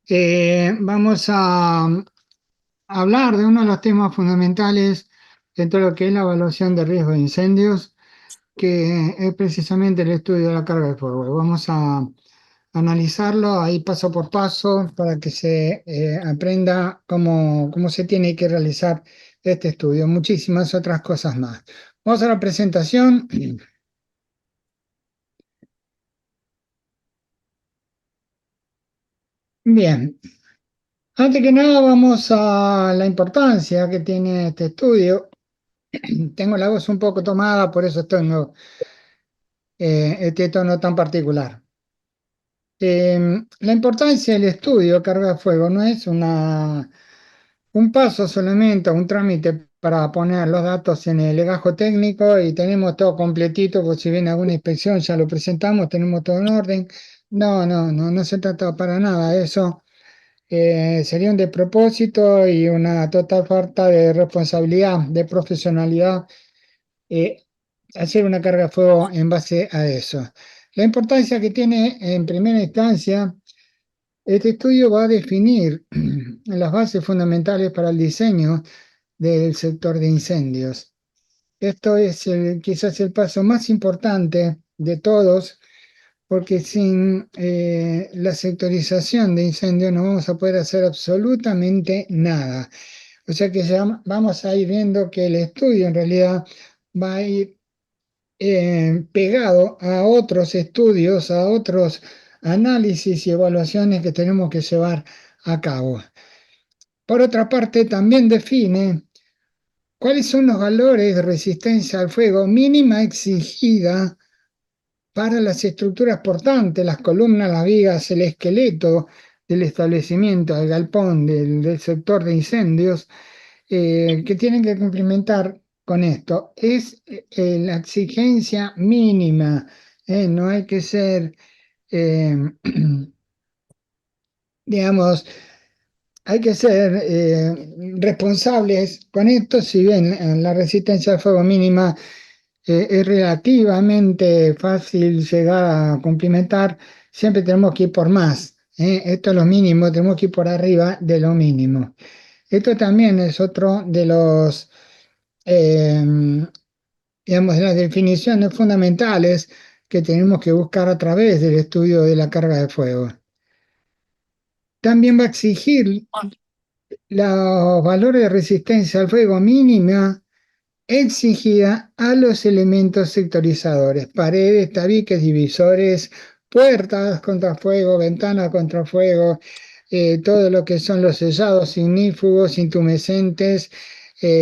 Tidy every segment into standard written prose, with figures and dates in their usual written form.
Vamos a hablar de uno de los temas fundamentales dentro de lo que es la evaluación de riesgo de incendios, que es precisamente el estudio de la carga de fuego. Vamos a analizarlo ahí paso por paso para que se aprenda cómo se tiene que realizar este estudio, muchísimas otras cosas más. Vamos a la presentación. Bien, antes que nada vamos a la importancia que tiene este estudio. Tengo la voz un poco tomada, por eso tengo este tono tan particular. La importancia del estudio carga de fuego no es un paso solamente, un trámite para poner los datos en el legajo técnico y tenemos todo completito, por si viene alguna inspección ya lo presentamos, tenemos todo en orden. No se trata para nada de eso. Sería un despropósito y una total falta de responsabilidad, de profesionalidad, eh, hacer una carga de fuego en base a eso. La importancia que tiene en primera instancia, este estudio va a definir las bases fundamentales para el diseño del sector de incendios. Esto es quizás el paso más importante de todos, porque sin la sectorización de incendios no vamos a poder hacer absolutamente nada. O sea que ya vamos a ir viendo que el estudio en realidad va a ir pegado a otros estudios, a otros análisis y evaluaciones que tenemos que llevar a cabo. Por otra parte, también define cuáles son los valores de resistencia al fuego mínima exigida para las estructuras portantes, las columnas, las vigas, el esqueleto del establecimiento, del galpón, del sector de incendios, que tienen que cumplimentar con esto. Es la exigencia mínima, no hay que ser, eh, digamos, hay que ser responsables con esto, si bien la resistencia al fuego mínima es relativamente fácil llegar a cumplimentar, siempre tenemos que ir por más. Esto es lo mínimo, tenemos que ir por arriba de lo mínimo. Esto también es otro de los eh, digamos, de las definiciones fundamentales que tenemos que buscar a través del estudio de la carga de fuego. También va a exigir los valores de resistencia al fuego mínima exigida a los elementos sectorizadores, paredes, tabiques, divisores, puertas contra fuego, ventanas contra fuego, todo lo que son los sellados ignífugos, intumescentes,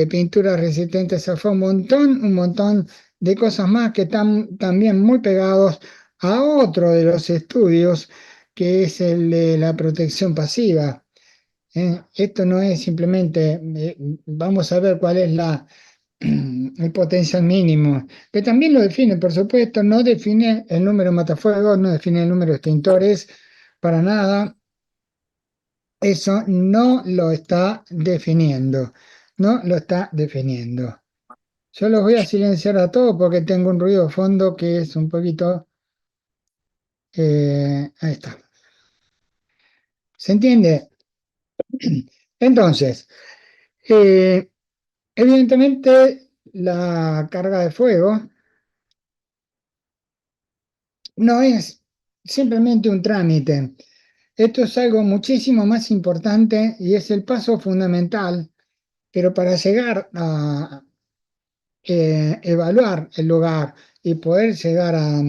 pinturas resistentes a fuego, un montón de cosas más que están también muy pegados a otro de los estudios, que es el de la protección pasiva. Esto no es simplemente, vamos a ver cuál es el potencial mínimo, que también lo define, por supuesto, no define el número de matafuegos, no define el número de extintores, para nada, eso no lo está definiendo, no lo está definiendo. Yo los voy a silenciar a todos porque tengo un ruido de fondo que es un poquito, ahí está. ¿Se entiende? Entonces, eh, evidentemente la carga de fuego no es simplemente un trámite. Esto es algo muchísimo más importante y es el paso fundamental, pero para llegar a evaluar el lugar y poder llegar a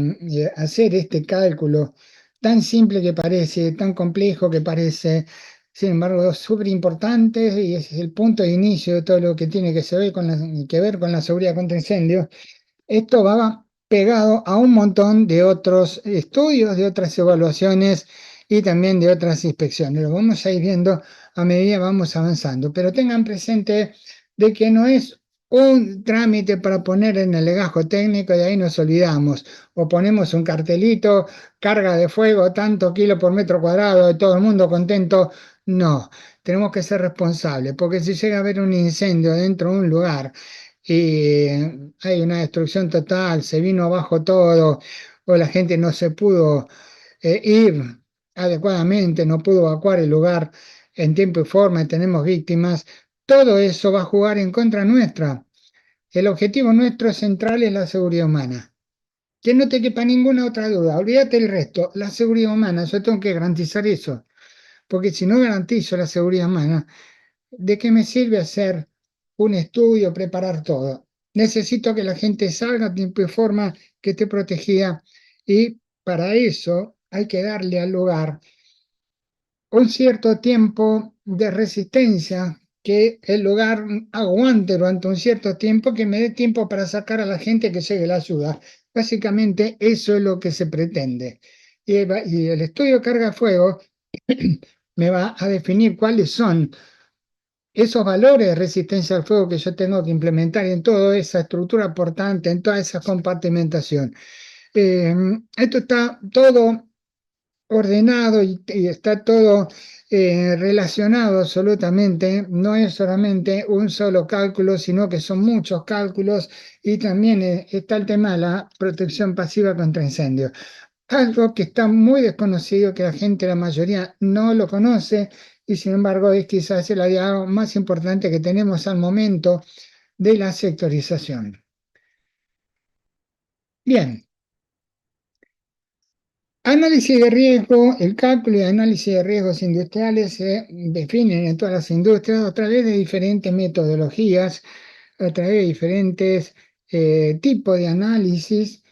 hacer este cálculo tan simple que parece, tan complejo que parece, sin embargo, es súper importante y es el punto de inicio de todo lo que tiene que, que ver con la seguridad contra incendios. Esto va pegado a un montón de otros estudios, de otras evaluaciones y también de otras inspecciones. Lo vamos a ir viendo a medida que vamos avanzando, pero tengan presente de que no es un trámite para poner en el legajo técnico y de ahí nos olvidamos. O ponemos un cartelito, carga de fuego, tanto kilo por metro cuadrado, y todo el mundo contento. No, tenemos que ser responsables, porque si llega a haber un incendio dentro de un lugar y hay una destrucción total, se vino abajo todo, o la gente no se pudo ir, adecuadamente, no pudo evacuar el lugar en tiempo y forma y tenemos víctimas, todo eso va a jugar en contra nuestra. El objetivo nuestro central es la seguridad humana. Que no te quepa ninguna otra duda, olvídate el resto, la seguridad humana, yo tengo que garantizar eso, porque si no garantizo la seguridad humana, ¿de qué me sirve hacer un estudio, preparar todo? Necesito que la gente salga a tiempo y forma, que esté protegida, y para eso hay que darle al lugar un cierto tiempo de resistencia, que el lugar aguante durante un cierto tiempo, que me dé tiempo para sacar a la gente que llegue la ayuda. Básicamente eso es lo que se pretende. Y el estudio de carga de fuego me va a definir cuáles son esos valores de resistencia al fuego que yo tengo que implementar en toda esa estructura portante, en toda esa compartimentación. Eh, Esto está todo ordenado y está todo relacionado absolutamente. No es solamente un solo cálculo, sino que son muchos cálculos, y también está el tema de la protección pasiva contra incendios. Algo que está muy desconocido, que la gente, la mayoría, no lo conoce, y sin embargo es quizás el aliado más importante que tenemos al momento de la sectorización. Bien, análisis de riesgo, el cálculo y análisis de riesgos industriales se definen en todas las industrias a través de diferentes metodologías, a través de diferentes tipos de análisis.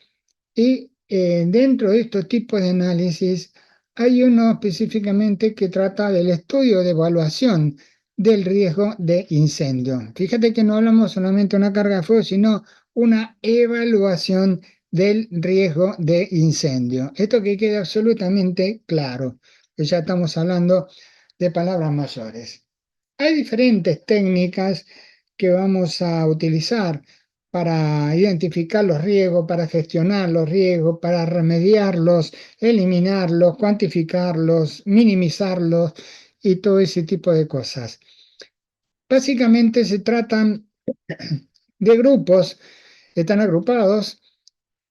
Y dentro de estos tipos de análisis hay uno específicamente que trata del estudio de evaluación del riesgo de incendio. Fíjate que no hablamos solamente de una carga de fuego, sino una evaluación del riesgo de incendio. Esto que quede absolutamente claro, que ya estamos hablando de palabras mayores. Hay diferentes técnicas que vamos a utilizar para identificar los riesgos, para gestionar los riesgos, para remediarlos, eliminarlos, cuantificarlos, minimizarlos y todo ese tipo de cosas. Básicamente se tratan de grupos que están agrupados,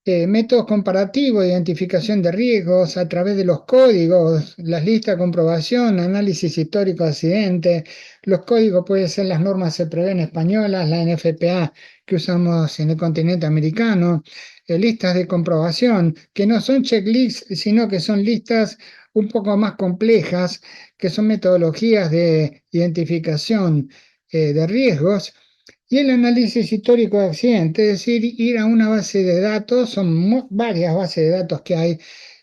métodos comparativos de identificación de riesgos a través de los códigos, las listas de comprobación, análisis histórico de accidentes. Los códigos pueden ser las normas se prevén españolas, la NFPA que usamos en el continente americano, listas de comprobación, que no son checklists, sino que son listas un poco más complejas, que son metodologías de identificación de riesgos. Y el análisis histórico de accidentes, es decir, ir a una base de datos, son varias bases de datos que hay,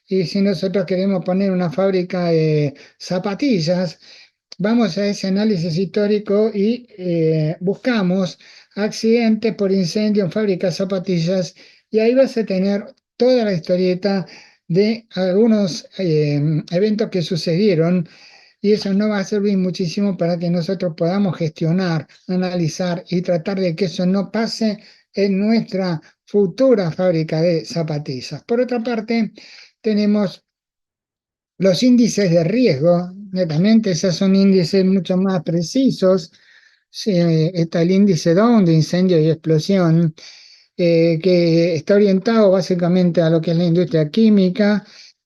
y si nosotros queremos poner una fábrica de zapatillas, vamos a ese análisis histórico y buscamos accidentes por incendio en fábricas de zapatillas, y ahí vas a tener toda la historieta de algunos eventos que sucedieron, y eso nos va a servir muchísimo para que nosotros podamos gestionar, analizar y tratar de que eso no pase en nuestra futura fábrica de zapatillas. Por otra parte, tenemos los índices de riesgo, netamente esos son índices mucho más precisos. Sí, está el índice DOWN de incendio y explosión, que está orientado básicamente a lo que es la industria química,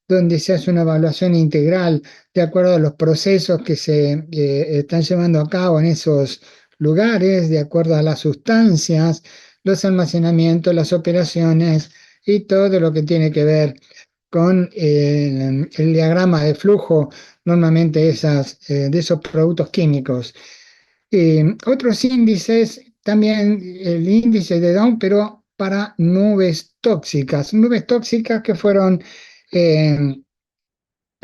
donde se hace una evaluación integral de acuerdo a los procesos que se están llevando a cabo en esos lugares, de acuerdo a las sustancias, los almacenamientos, las operaciones y todo lo que tiene que ver con el diagrama de flujo, normalmente de esos productos químicos. Otros índices, también el índice de Down, pero para nubes tóxicas que fueron eh,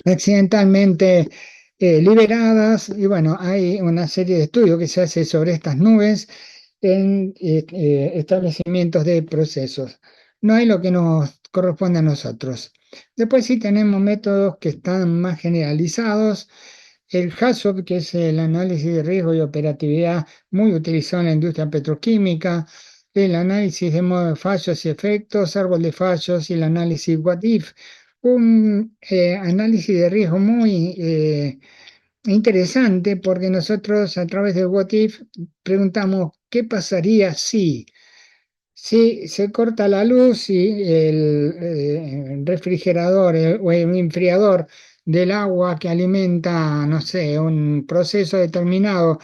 accidentalmente liberadas. Y bueno, hay una serie de estudios que se hace sobre estas nubes en establecimientos de procesos. No hay lo que nos corresponde a nosotros. Después sí tenemos métodos que están más generalizados. El HAZOP, que es el análisis de riesgo y operatividad muy utilizado en la industria petroquímica, el análisis de modo de fallos y efectos, árbol de fallos, y el análisis what if, un análisis de riesgo muy interesante, porque nosotros a través del what if preguntamos qué pasaría si se corta la luz y el refrigerador o el enfriador del agua que alimenta, no sé, un proceso determinado,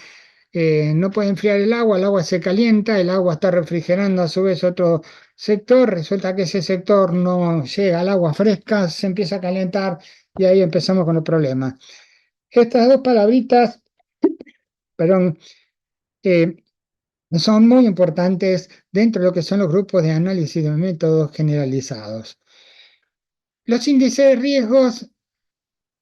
no puede enfriar el agua se calienta, el agua está refrigerando a su vez otro sector, resulta que ese sector no llega al agua fresca, se empieza a calentar y ahí empezamos con el problema. Estas dos palabritas, perdón, eh, son muy importantes dentro de lo que son los grupos de análisis de métodos generalizados. Los índices de riesgos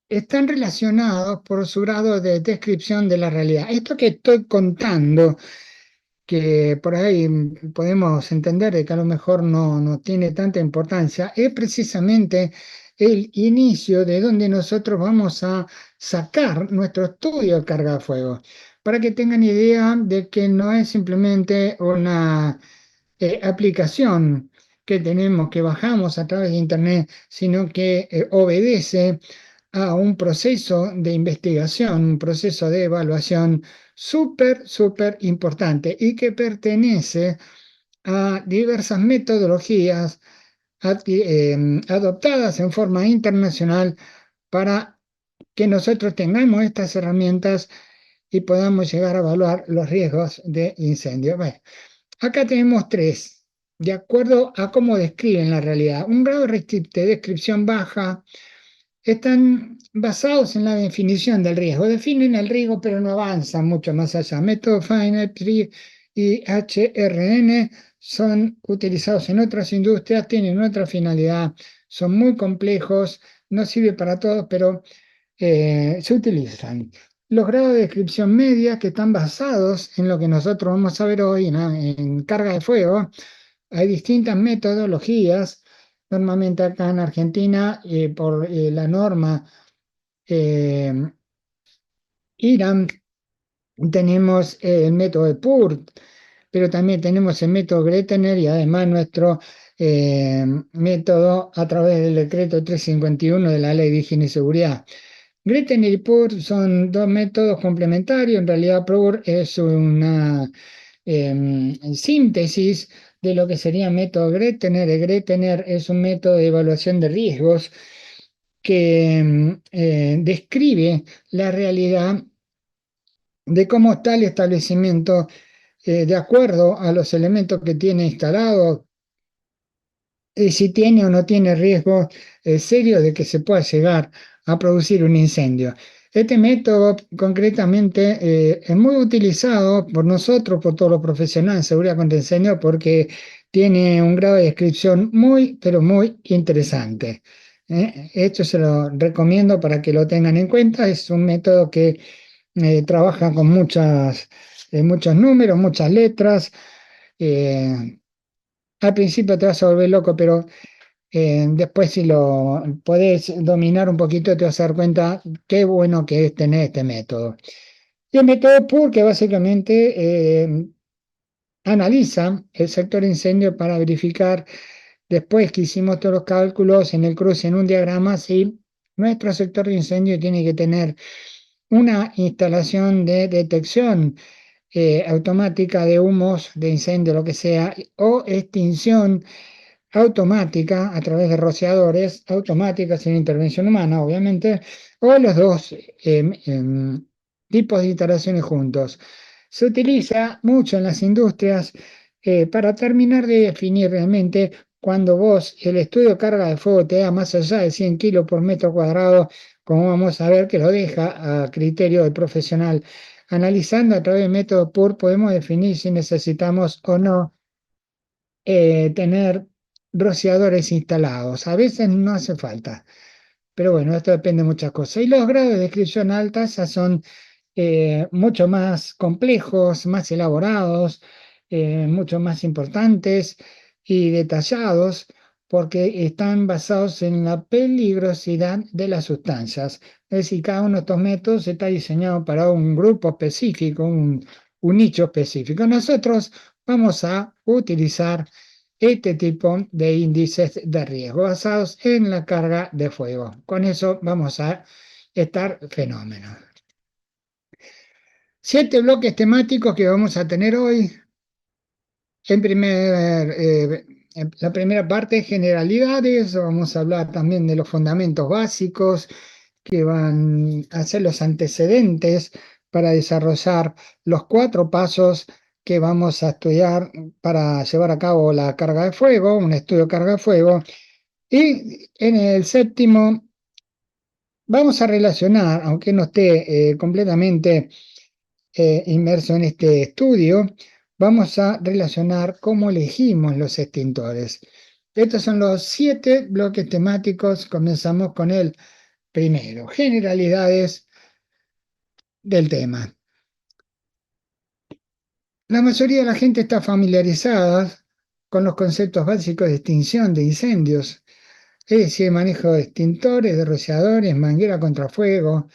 están relacionados por su grado de descripción de la realidad. Esto que estoy contando, que por ahí podemos entender de que a lo mejor no tiene tanta importancia, es precisamente el inicio de donde nosotros vamos a sacar nuestro estudio de carga de fuego, para que tengan idea de que no es simplemente una aplicación que tenemos, que bajamos a través de Internet, sino que obedece a un proceso de investigación, un proceso de evaluación súper, súper importante y que pertenece a diversas metodologías adoptadas en forma internacional para que nosotros tengamos estas herramientas y podamos llegar a evaluar los riesgos de incendio. Bueno, acá tenemos tres, de acuerdo a cómo describen la realidad. Un grado de descripción baja, están basados en la definición del riesgo. Definen el riesgo, pero no avanzan mucho más allá. Método FINET, PRI y HRN son utilizados en otras industrias, tienen otra finalidad, son muy complejos, no sirve para todos, pero se utilizan. Los grados de descripción media, que están basados en lo que nosotros vamos a ver hoy, ¿no? En carga de fuego, hay distintas metodologías. Normalmente acá en Argentina, por la norma eh, IRAM, tenemos el método de PURT, pero también tenemos el método Gretner y además nuestro método a través del decreto 351 de la Ley de Higiene y Seguridad. Gretner y PURT son dos métodos complementarios. En realidad, PURT es una síntesis de lo que sería método Gretner. El Gretner es un método de evaluación de riesgos que describe la realidad de cómo está el establecimiento de acuerdo a los elementos que tiene instalado, si tiene o no tiene riesgo serio de que se pueda llegar a producir un incendio. Este método concretamente es muy utilizado por nosotros, por todos los profesionales en seguridad contra incendio, porque tiene un grado de descripción muy, pero muy interesante. Esto se lo recomiendo para que lo tengan en cuenta. Es un método que trabaja con muchos números, muchas letras. eh, Al principio te vas a volver loco, pero después si lo podés dominar un poquito te vas a dar cuenta qué bueno que es tener este método. Y el método PUR, que básicamente analiza el sector incendio para verificar, después que hicimos todos los cálculos en el cruce, en un diagrama, si nuestro sector de incendio tiene que tener una instalación de detección automática de humos, de incendio, lo que sea, o extinción automática a través de rociadores, automática sin intervención humana, obviamente, o los dos tipos de instalaciones juntos. Se utiliza mucho en las industrias para terminar de definir realmente cuando vos el estudio de carga de fuego te da más allá de 100 kilos por metro cuadrado, como vamos a ver que lo deja a criterio del profesional. Analizando a través del método PUR podemos definir si necesitamos o no tener rociadores instalados. A veces no hace falta, pero bueno, esto depende de muchas cosas. Y los grados de descripción altas ya son mucho más complejos, más elaborados, mucho más importantes y detallados, porque están basados en la peligrosidad de las sustancias. Es decir, cada uno de estos métodos está diseñado para un grupo específico, un nicho específico. Nosotros vamos a utilizar este tipo de índices de riesgo basados en la carga de fuego. Con eso vamos a estar fenómenos. 7 bloques temáticos que vamos a tener hoy. En la primera parte, generalidades. Vamos a hablar también de los fundamentos básicos que van a ser los antecedentes para desarrollar los 4 pasos que vamos a estudiar para llevar a cabo la carga de fuego, un estudio de carga de fuego. Y en el séptimo vamos a relacionar, aunque no esté completamente inmerso en este estudio, vamos a relacionar cómo elegimos los extintores. Estos son los 7 bloques temáticos. Comenzamos con el primero, generalidades del tema. La mayoría de la gente está familiarizada con los conceptos básicos de extinción de incendios, es decir, manejo de extintores, de rociadores, manguera contra fuego,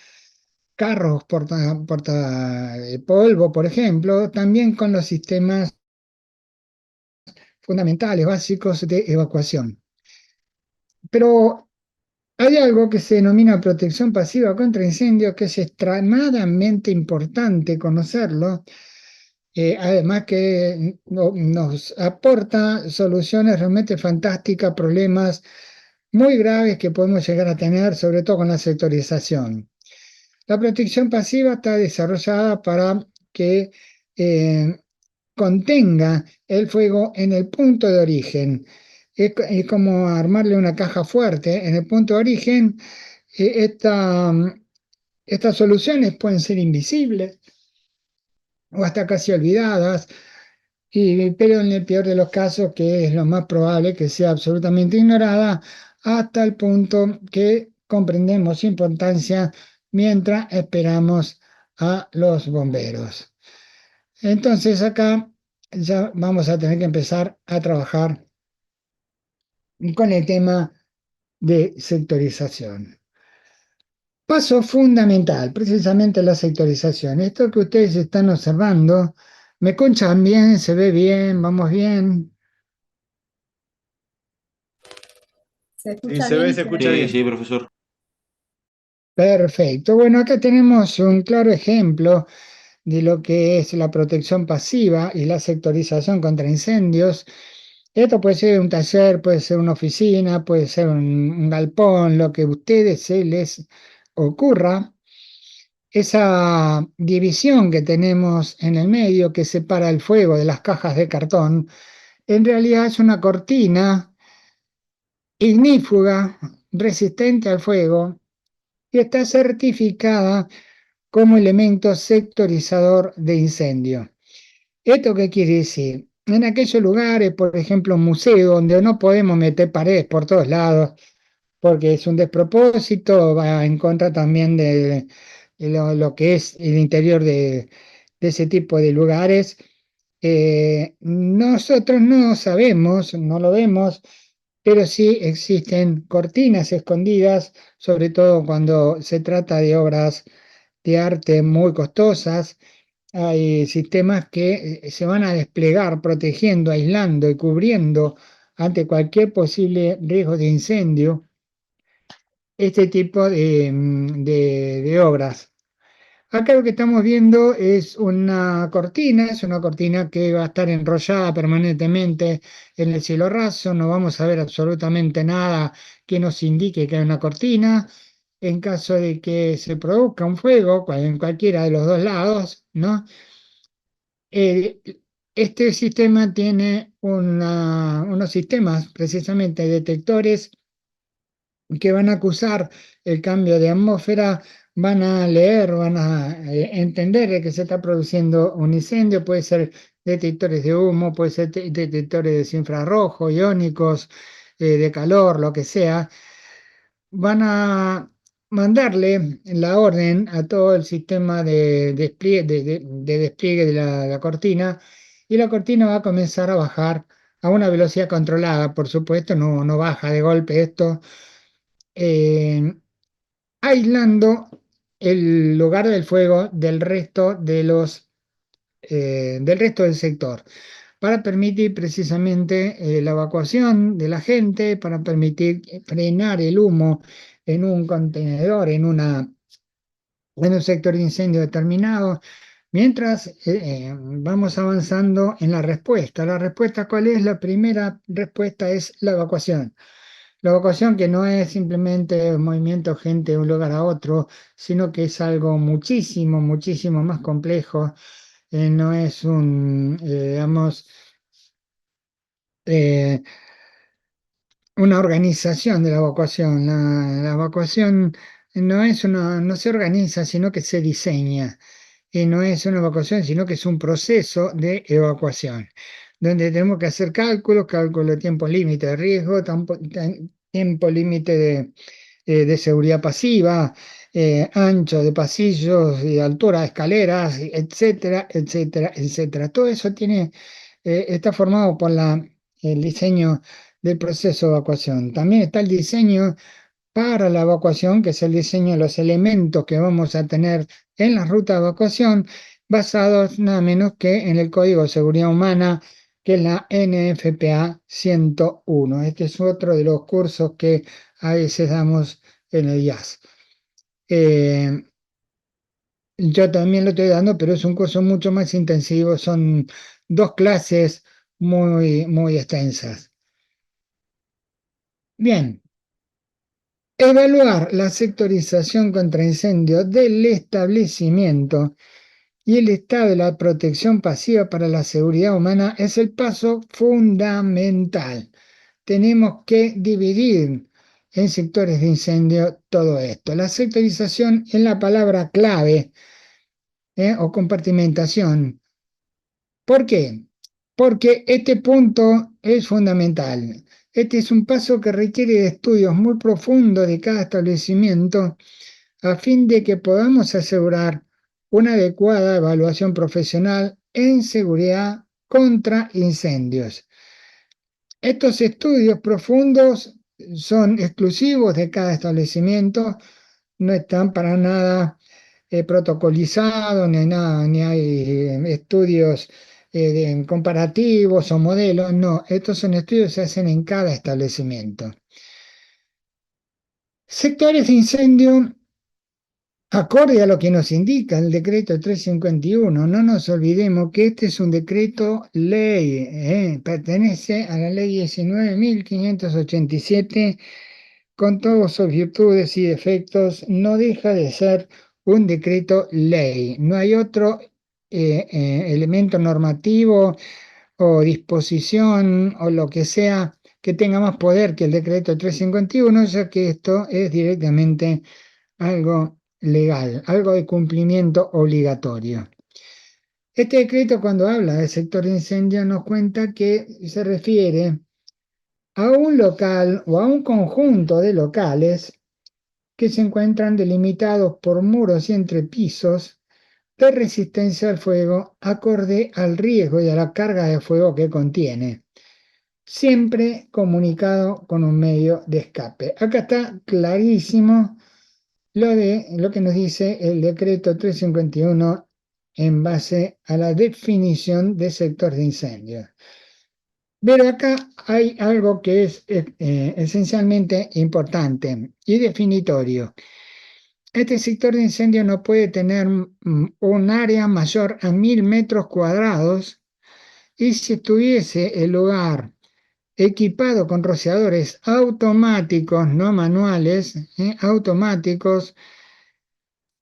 carros porta polvo, por ejemplo, también con los sistemas fundamentales, básicos de evacuación. Pero hay algo que se denomina protección pasiva contra incendios, que es extremadamente importante conocerlo, además que nos aporta soluciones realmente fantásticas a problemas muy graves que podemos llegar a tener, sobre todo con la sectorización. La protección pasiva está desarrollada para que eh, contenga el fuego en el punto de origen. Es como armarle una caja fuerte en el punto de origen. Estas soluciones pueden ser invisibles o hasta casi olvidadas, pero en el peor de los casos, que es lo más probable, que sea absolutamente ignorada, hasta el punto que comprendemos su importancia mientras esperamos a los bomberos. Entonces acá ya vamos a tener que empezar a trabajar con el tema de sectorización. Paso fundamental, precisamente la sectorización. Esto que ustedes están observando, ¿me escuchan bien? ¿Se ve bien? ¿Vamos bien? Se Sí, escucha se ve, bien, se escucha Gerardo. Sí, bien. sí, profesor. Perfecto. Bueno, acá tenemos un claro ejemplo de lo que es la protección pasiva y la sectorización contra incendios. Esto puede ser un taller, puede ser una oficina, puede ser un galpón, lo que a ustedes se les ocurra. Esa división que tenemos en el medio que separa el fuego de las cajas de cartón, en realidad es una cortina ignífuga resistente al fuego y está certificada como elemento sectorizador de incendio. ¿Esto qué quiere decir? En aquellos lugares, por ejemplo, un museo donde no podemos meter paredes por todos lados, porque es un despropósito, va en contra también de lo que es el interior de ese tipo de lugares. Nosotros no sabemos, no lo vemos, pero sí existen cortinas escondidas, sobre todo cuando se trata de obras de arte muy costosas. Hay sistemas que se van a desplegar protegiendo, aislando y cubriendo ante cualquier posible riesgo de incendio este tipo de obras. Acá lo que estamos viendo es una cortina que va a estar enrollada permanentemente en el cielo raso. No vamos a ver absolutamente nada que nos indique que hay una cortina. En caso de que se produzca un fuego en cualquiera de los dos lados, ¿no? Eh, este sistema tiene unos sistemas, precisamente detectores, que van a acusar el cambio de atmósfera, van a leer, van a entender de que se está produciendo un incendio. Puede ser detectores de humo, puede ser detectores de infrarrojo, iónicos, de calor, lo que sea. Van a mandarle la orden a todo el sistema de despliegue de despliegue de la cortina, y la cortina va a comenzar a bajar a una velocidad controlada. Por supuesto, no baja de golpe esto, eh, aislando el lugar del fuego del resto del sector, para permitir precisamente la evacuación de la gente, para permitir frenar el humo en un contenedor, en un sector de incendio determinado, mientras vamos avanzando en la respuesta. ¿La respuesta cuál es? La primera respuesta es la evacuación. La evacuación que no es simplemente movimiento de gente de un lugar a otro, sino que es algo muchísimo, muchísimo más complejo. No es digamos, eh, una organización de la evacuación. La evacuación no se organiza, sino que se diseña. Y no es una evacuación, sino que es un proceso de evacuación, donde tenemos que hacer cálculo de tiempo límite de riesgo, tiempo límite de seguridad pasiva, ancho de pasillos y altura de escaleras, etcétera, etcétera, etcétera. Todo eso está formado por el diseño del proceso de evacuación. También está el diseño para la evacuación, que es el diseño de los elementos que vamos a tener en la ruta de evacuación, basados nada menos que en el Código de Seguridad Humana, que es la NFPA 101. Este es otro de los cursos que a veces damos en el IAS. Yo también lo estoy dando, pero es un curso mucho más intensivo, son 2 clases muy, muy extensas. Bien, evaluar la sectorización contra incendio del establecimiento y el estado de la protección pasiva para la seguridad humana es el paso fundamental. Tenemos que dividir en sectores de incendio todo esto. La sectorización es la palabra clave, o compartimentación. ¿Por qué? Porque este punto es fundamental. Este es un paso que requiere de estudios muy profundos de cada establecimiento a fin de que podamos asegurar una adecuada evaluación profesional en seguridad contra incendios. Estos estudios profundos son exclusivos de cada establecimiento, no están para nada protocolizados, ni hay nada, ni hay estudios comparativos o modelos, no, estos son estudios que se hacen en cada establecimiento. Sectores de incendio. Acorde a lo que nos indica el decreto 351, no nos olvidemos que este es un decreto ley, pertenece a la ley 19.587, con todas sus virtudes y defectos, no deja de ser un decreto ley. No hay otro elemento normativo o disposición o lo que sea que tenga más poder que el decreto 351, ya que esto es directamente algo legal, algo de cumplimiento obligatorio. Este decreto, cuando habla del sector de incendio, nos cuenta que se refiere a un local o a un conjunto de locales que se encuentran delimitados por muros y entrepisos de resistencia al fuego acorde al riesgo y a la carga de fuego que contiene, siempre comunicado con un medio de escape. Acá está clarísimo lo que nos dice el decreto 351 en base a la definición de sector de incendio. Pero acá hay algo que es esencialmente importante y definitorio. Este sector de incendio no puede tener un área mayor a 1.000 metros cuadrados, y si estuviese el lugar equipado con rociadores automáticos, no manuales, automáticos,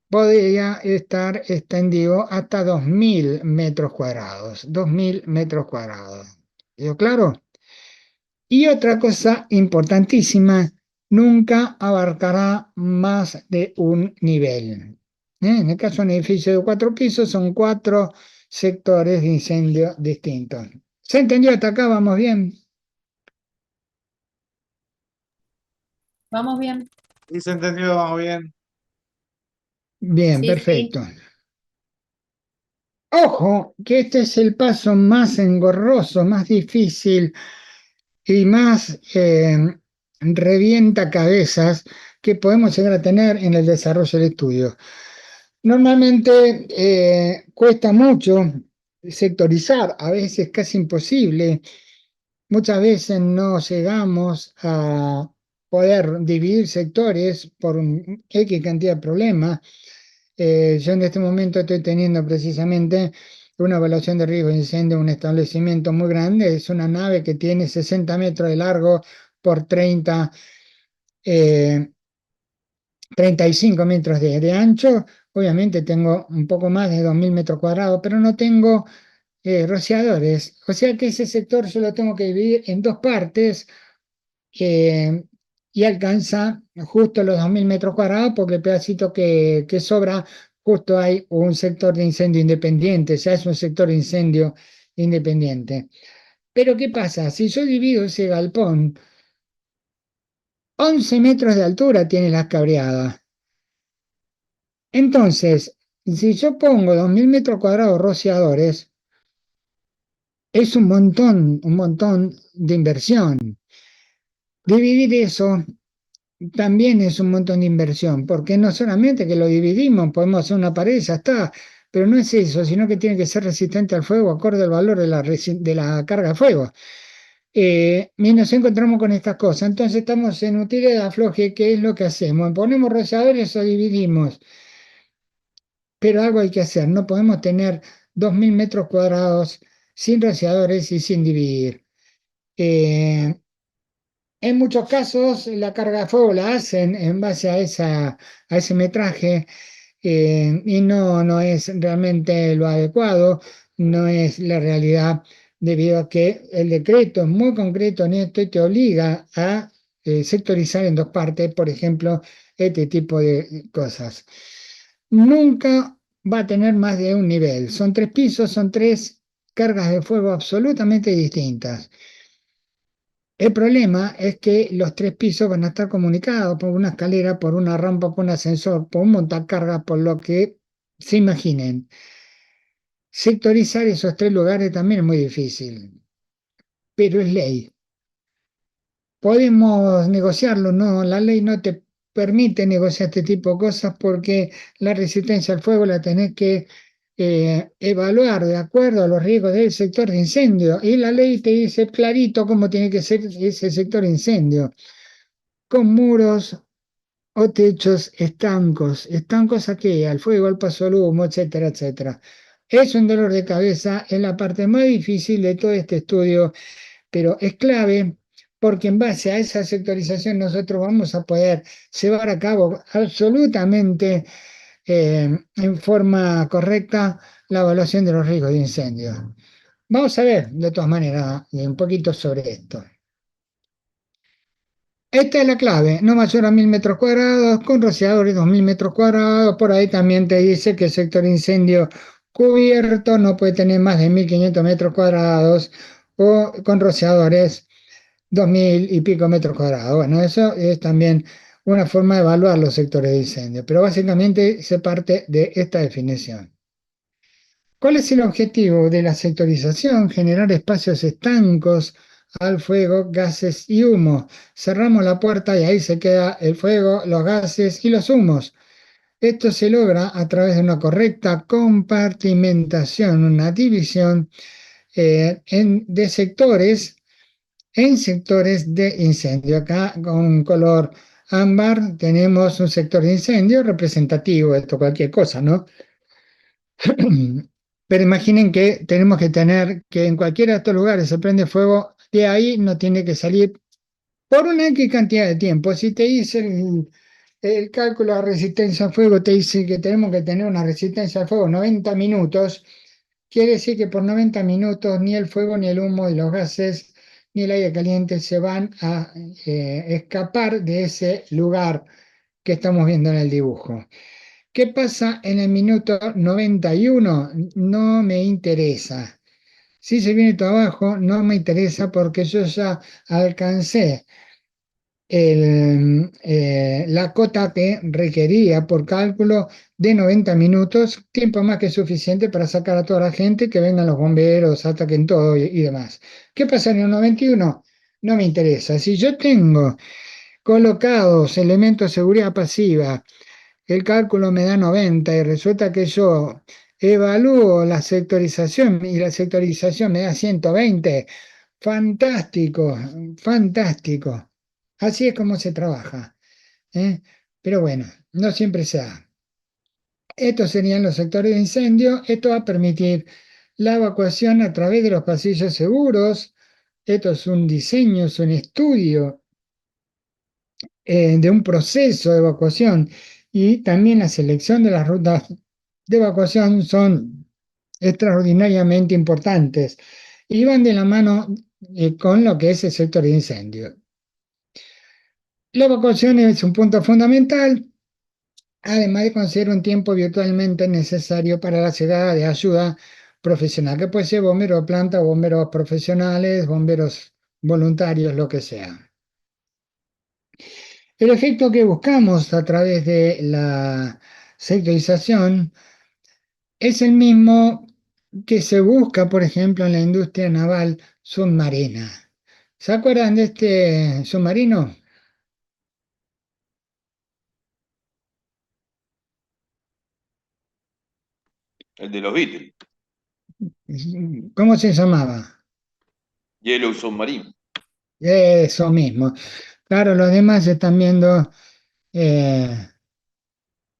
podría estar extendido hasta 2.000 metros cuadrados. 2.000 metros cuadrados. ¿Quedó claro? Y otra cosa importantísima, nunca abarcará más de un nivel. En el caso de un edificio de 4 pisos, son 4 sectores de incendio distintos. ¿Se entendió hasta acá? ¿Vamos bien? ¿Vamos bien? Y se entendió, vamos bien. Bien, Sí, sí. perfecto. Ojo, que este es el paso más engorroso, más difícil y más revienta cabezas que podemos llegar a tener en el desarrollo del estudio. Normalmente cuesta mucho sectorizar, a veces casi imposible. Muchas veces no llegamos a poder dividir sectores por X cantidad de problemas. Yo en este momento estoy teniendo precisamente una evaluación de riesgo de incendio en un establecimiento muy grande. Es una nave que tiene 60 metros de largo por 30, 35 metros de ancho. Obviamente tengo un poco más de 2.000 metros cuadrados, pero no tengo rociadores. O sea que ese sector yo lo tengo que dividir en dos partes, eh, y alcanza justo los 2.000 metros cuadrados, porque el pedacito que sobra, justo hay un sector de incendio independiente, ya es un sector de incendio independiente. Pero ¿qué pasa? Si yo divido ese galpón, 11 metros de altura tiene las cabreadas. Entonces, si yo pongo 2.000 metros cuadrados rociadores, es un montón de inversión. Dividir eso también es un montón de inversión, porque no solamente que lo dividimos, podemos hacer una pared y ya está, pero no es eso, sino que tiene que ser resistente al fuego acorde al valor de la carga de fuego. Y nos encontramos con estas cosas, entonces estamos en utilidad de afloje. ¿Qué es lo que hacemos? Ponemos rociadores o dividimos, pero algo hay que hacer, no podemos tener 2.000 metros cuadrados sin rociadores y sin dividir. Eh, En muchos casos la carga de fuego la hacen en base a ese metraje, y no es realmente lo adecuado, no es la realidad, debido a que el decreto es muy concreto en esto y te obliga a sectorizar en dos partes, por ejemplo, este tipo de cosas. Nunca va a tener más de un nivel, son 3 pisos, son 3 cargas de fuego absolutamente distintas. El problema es que los 3 pisos van a estar comunicados por una escalera, por una rampa, por un ascensor, por un montacargas, por lo que se imaginen. Sectorizar esos 3 lugares también es muy difícil, pero es ley. Podemos negociarlo, no, la ley no te permite negociar este tipo de cosas, porque la resistencia al fuego la tenés que evaluar de acuerdo a los riesgos del sector de incendio, y la ley te dice clarito cómo tiene que ser ese sector de incendio, con muros o techos estancos. ¿Estancos a qué? Al fuego, al paso al humo, etcétera, etcétera. Es un dolor de cabeza, es la parte más difícil de todo este estudio, pero es clave, porque en base a esa sectorización nosotros vamos a poder llevar a cabo absolutamente, en forma correcta, la evaluación de los riesgos de incendio. Vamos a ver, de todas maneras, un poquito sobre esto. Esta es la clave: no mayor a 1.000 metros cuadrados, con rociadores 2.000 metros cuadrados. Por ahí también te dice que el sector incendio cubierto no puede tener más de 1.500 metros cuadrados, o con rociadores 2.000 y pico metros cuadrados. Bueno, eso es también una forma de evaluar los sectores de incendio, pero básicamente se parte de esta definición. ¿Cuál es el objetivo de la sectorización? Generar espacios estancos al fuego, gases y humo. Cerramos la puerta y ahí se queda el fuego, los gases y los humos. Esto se logra a través de una correcta compartimentación, una división de sectores, en sectores de incendio. Acá con un color ámbar tenemos un sector de incendio representativo, esto cualquier cosa, ¿no? Pero imaginen que tenemos que tener que en cualquiera de estos lugares se prende fuego, de ahí no tiene que salir por una X cantidad de tiempo. Si te dice el cálculo de resistencia al fuego, te dice que tenemos que tener una resistencia al fuego 90 minutos, quiere decir que por 90 minutos ni el fuego, ni el humo, ni los gases, ni el aire caliente se van a escapar de ese lugar que estamos viendo en el dibujo. ¿Qué pasa en el minuto 91? No me interesa. Si se viene todo abajo, no me interesa, porque yo ya alcancé la cota que requería por cálculo de 90 minutos, tiempo más que suficiente para sacar a toda la gente, que vengan los bomberos, ataquen todo y demás. ¿Qué pasa en el 91? No me interesa. Si yo tengo colocados elementos de seguridad pasiva, el cálculo me da 90 y resulta que yo evalúo la sectorización y la sectorización me da 120, fantástico, fantástico. Así es como se trabaja, ¿eh? Pero bueno, no siempre se da. Estos serían los sectores de incendio. Esto va a permitir la evacuación a través de los pasillos seguros. Esto es un diseño, es un estudio de un proceso de evacuación y también la selección de las rutas de evacuación son extraordinariamente importantes y van de la mano con lo que es el sector de incendio. La evacuación es un punto fundamental, además de conseguir un tiempo virtualmente necesario para la llegada de ayuda profesional, que puede ser bombero de planta, bomberos profesionales, bomberos voluntarios, lo que sea. El efecto que buscamos a través de la sectorización es el mismo que se busca, por ejemplo, en la industria naval submarina. ¿Se acuerdan de este submarino? El de los Beatles, ¿Cómo se llamaba? Yellow Submarine. Eso mismo. Claro, los demás están viendo, eh,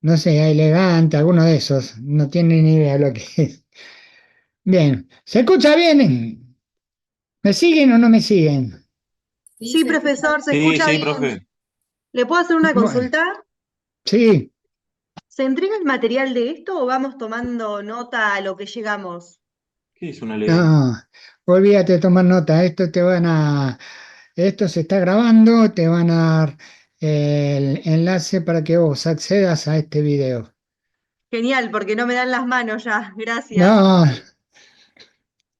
no sé, elegante, alguno de esos. No tienen ni idea de lo que es. Bien, ¿se escucha bien? ¿Me siguen o no me siguen? Sí, Sí, se escucha. profesor, se Sí, escucha sí, bien. profe. ¿Le puedo hacer una Bueno, consulta? sí. ¿Se entrega el material de esto o vamos tomando nota a lo que llegamos? ¿Qué es un elegante? No, olvídate de tomar nota. Esto se está grabando, te van a dar el enlace para que vos accedas a este video. Genial, porque no me dan las manos ya. Gracias. No,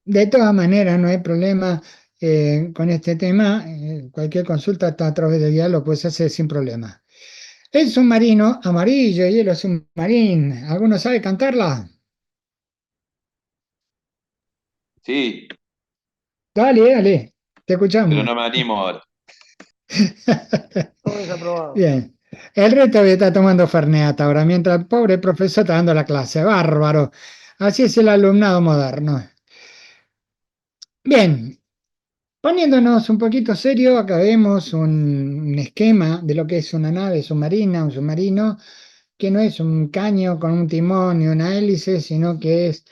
de todas maneras, no hay problema con este tema. Cualquier consulta está a través del diálogo, lo puedes hacer sin problema. El submarino amarillo, hielo submarino. ¿Alguno sabe cantarla? Sí, Dale, dale, te pero escuchamos. no me animo ahora. Todo desaprobado. Bien. El resto está tomando Fernet ahora, mientras el pobre profesor está dando la clase. Bárbaro. Así es el alumnado moderno. Bien, poniéndonos un poquito serio, acá vemos un esquema de lo que es una nave submarina, un submarino, que no es un caño con un timón y una hélice, sino que es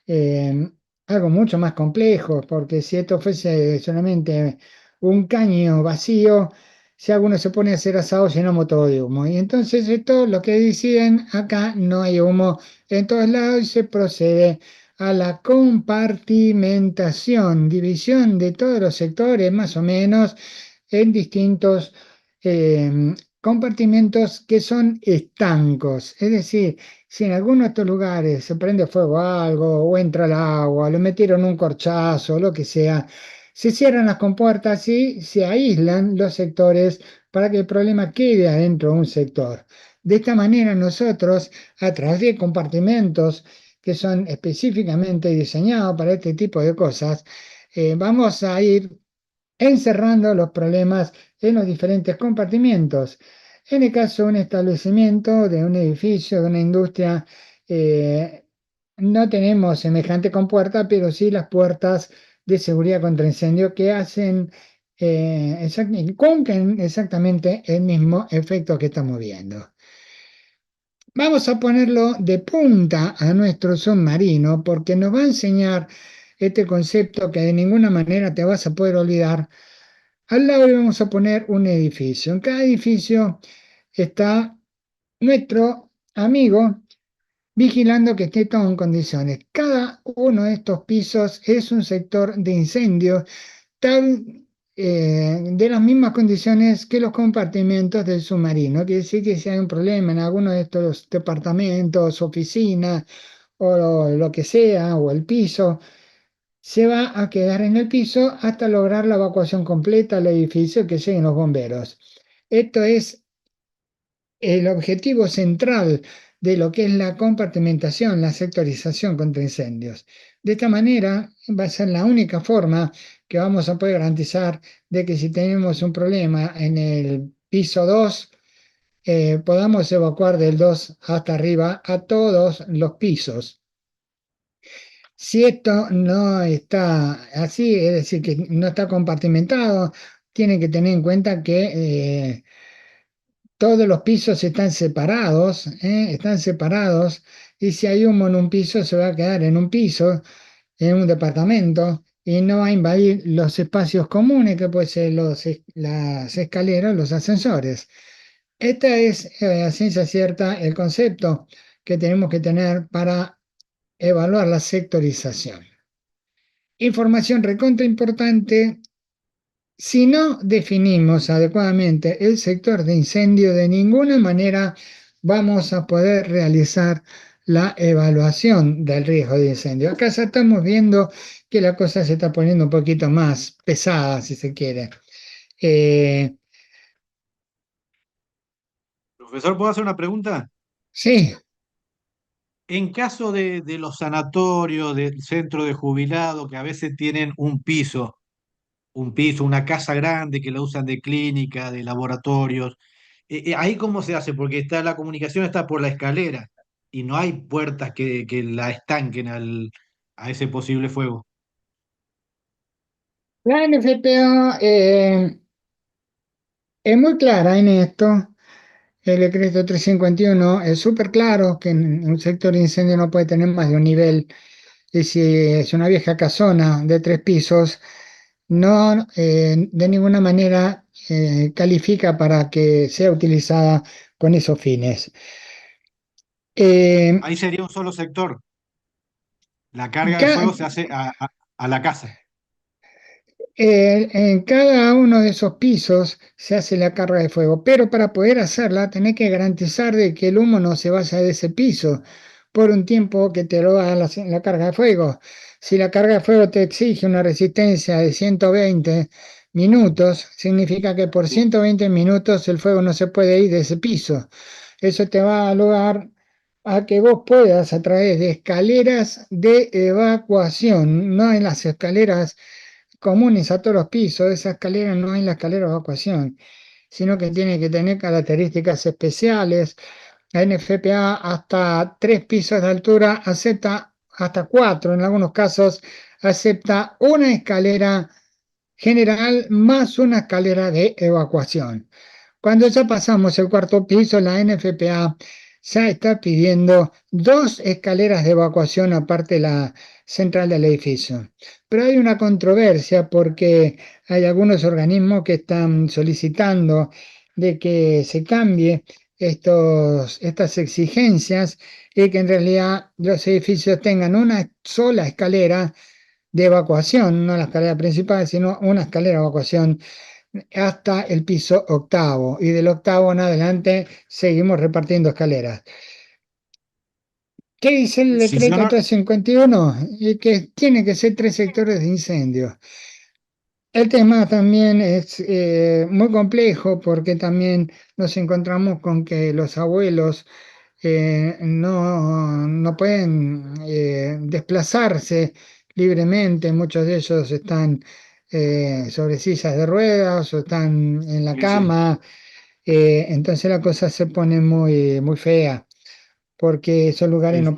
eh, algo mucho más complejo, porque si esto fuese solamente un caño vacío, si alguno se pone a hacer asado, llenamos todo de humo. Y entonces esto, lo que deciden, acá no hay humo en todos lados y se procede a la compartimentación, división de todos los sectores, más o menos, en distintos compartimentos que son estancos. Es decir, si en alguno de estos lugares se prende fuego a algo, o entra el agua, le metieron un corchazo, lo que sea, se cierran las compuertas y se aíslan los sectores para que el problema quede adentro de un sector. De esta manera nosotros, a través de compartimentos que son específicamente diseñados para este tipo de cosas, vamos a ir encerrando los problemas en los diferentes compartimientos. En el caso de un establecimiento, de un edificio, de una industria, eh, no tenemos semejante compuerta, pero sí las puertas de seguridad contra incendio que hacen, cumplen exactamente el mismo efecto que estamos viendo. Vamos a ponerlo de punta a nuestro submarino porque nos va a enseñar este concepto que de ninguna manera te vas a poder olvidar. Al lado le vamos a poner un edificio. En cada edificio está nuestro amigo vigilando que esté todo en condiciones. Cada uno de estos pisos es un sector de incendio tal, de las mismas condiciones que los compartimentos del submarino. Quiere decir que si hay un problema en alguno de estos departamentos, oficinas o lo que sea, o el piso, se va a quedar en el piso hasta lograr la evacuación completa del edificio que lleguen los bomberos. Esto es el objetivo central de lo que es la compartimentación, la sectorización contra incendios. De esta manera va a ser la única forma que vamos a poder garantizar de que si tenemos un problema en el piso 2, podamos evacuar del 2 hasta arriba a todos los pisos. Si esto no está así, es decir, que no está compartimentado, tienen que tener en cuenta que todos los pisos están separados, y si hay humo en un piso, se va a quedar en un piso, en un departamento, y no a invadir los espacios comunes que pueden ser las escaleras, los ascensores. Esta es a ciencia cierta el concepto que tenemos que tener para evaluar la sectorización. Información recontra importante. Si no definimos adecuadamente el sector de incendio, de ninguna manera vamos a poder realizar la evaluación del riesgo de incendio. Acá ya estamos viendo que la cosa se está poniendo un poquito más pesada, si se quiere. Profesor, ¿puedo hacer una pregunta? Sí, En caso de los sanatorios, del centro de jubilados, que a veces tienen un piso, una casa grande que la usan de clínica, de laboratorios, ¿ahí cómo se hace? Porque la comunicación está por la escalera y no hay puertas que la estanquen a ese posible fuego. la NFPA es muy clara en esto. El decreto 351 es súper claro que en un sector de incendio no puede tener más de un nivel. Y si es una vieja casona de 3 pisos, no de ninguna manera califica para que sea utilizada con esos fines. Eh, Ahí sería un solo sector. La carga de ca- fuego se hace a la casa. En cada uno de esos pisos se hace la carga de fuego, pero para poder hacerla tenés que garantizar de que el humo no se vaya de ese piso por un tiempo que te lo haga la carga de fuego. Si la carga de fuego te exige una resistencia de 120 minutos, significa que por Sí. 120 minutos el fuego no se puede ir de ese piso. Eso te va a lugar a que vos puedas a través de escaleras de evacuación, no en las escaleras comunes a todos los pisos. Esa escalera no es la escalera de evacuación, sino que tiene que tener características especiales. La NFPA hasta 3 pisos de altura acepta, hasta 4 en algunos casos, acepta una escalera general más una escalera de evacuación. Cuando ya pasamos el 4.º piso, la NFPA ya está pidiendo 2 escaleras de evacuación aparte de la central del edificio. Pero hay una controversia porque hay algunos organismos que están solicitando de que se cambie estas exigencias y que en realidad los edificios tengan una sola escalera de evacuación, no la escalera principal, sino una escalera de evacuación hasta el piso 8.º, y del 8.º en adelante seguimos repartiendo escaleras. ¿Qué dice el Si yo decreto no, 351? Y que tiene que ser 3 sectores de incendio. El tema también es muy complejo porque también nos encontramos con que los abuelos no pueden desplazarse libremente. Muchos de ellos están sobre sillas de ruedas o están en la sí, sí, cama. Entonces la cosa se pone muy, muy fea porque esos lugares sí, no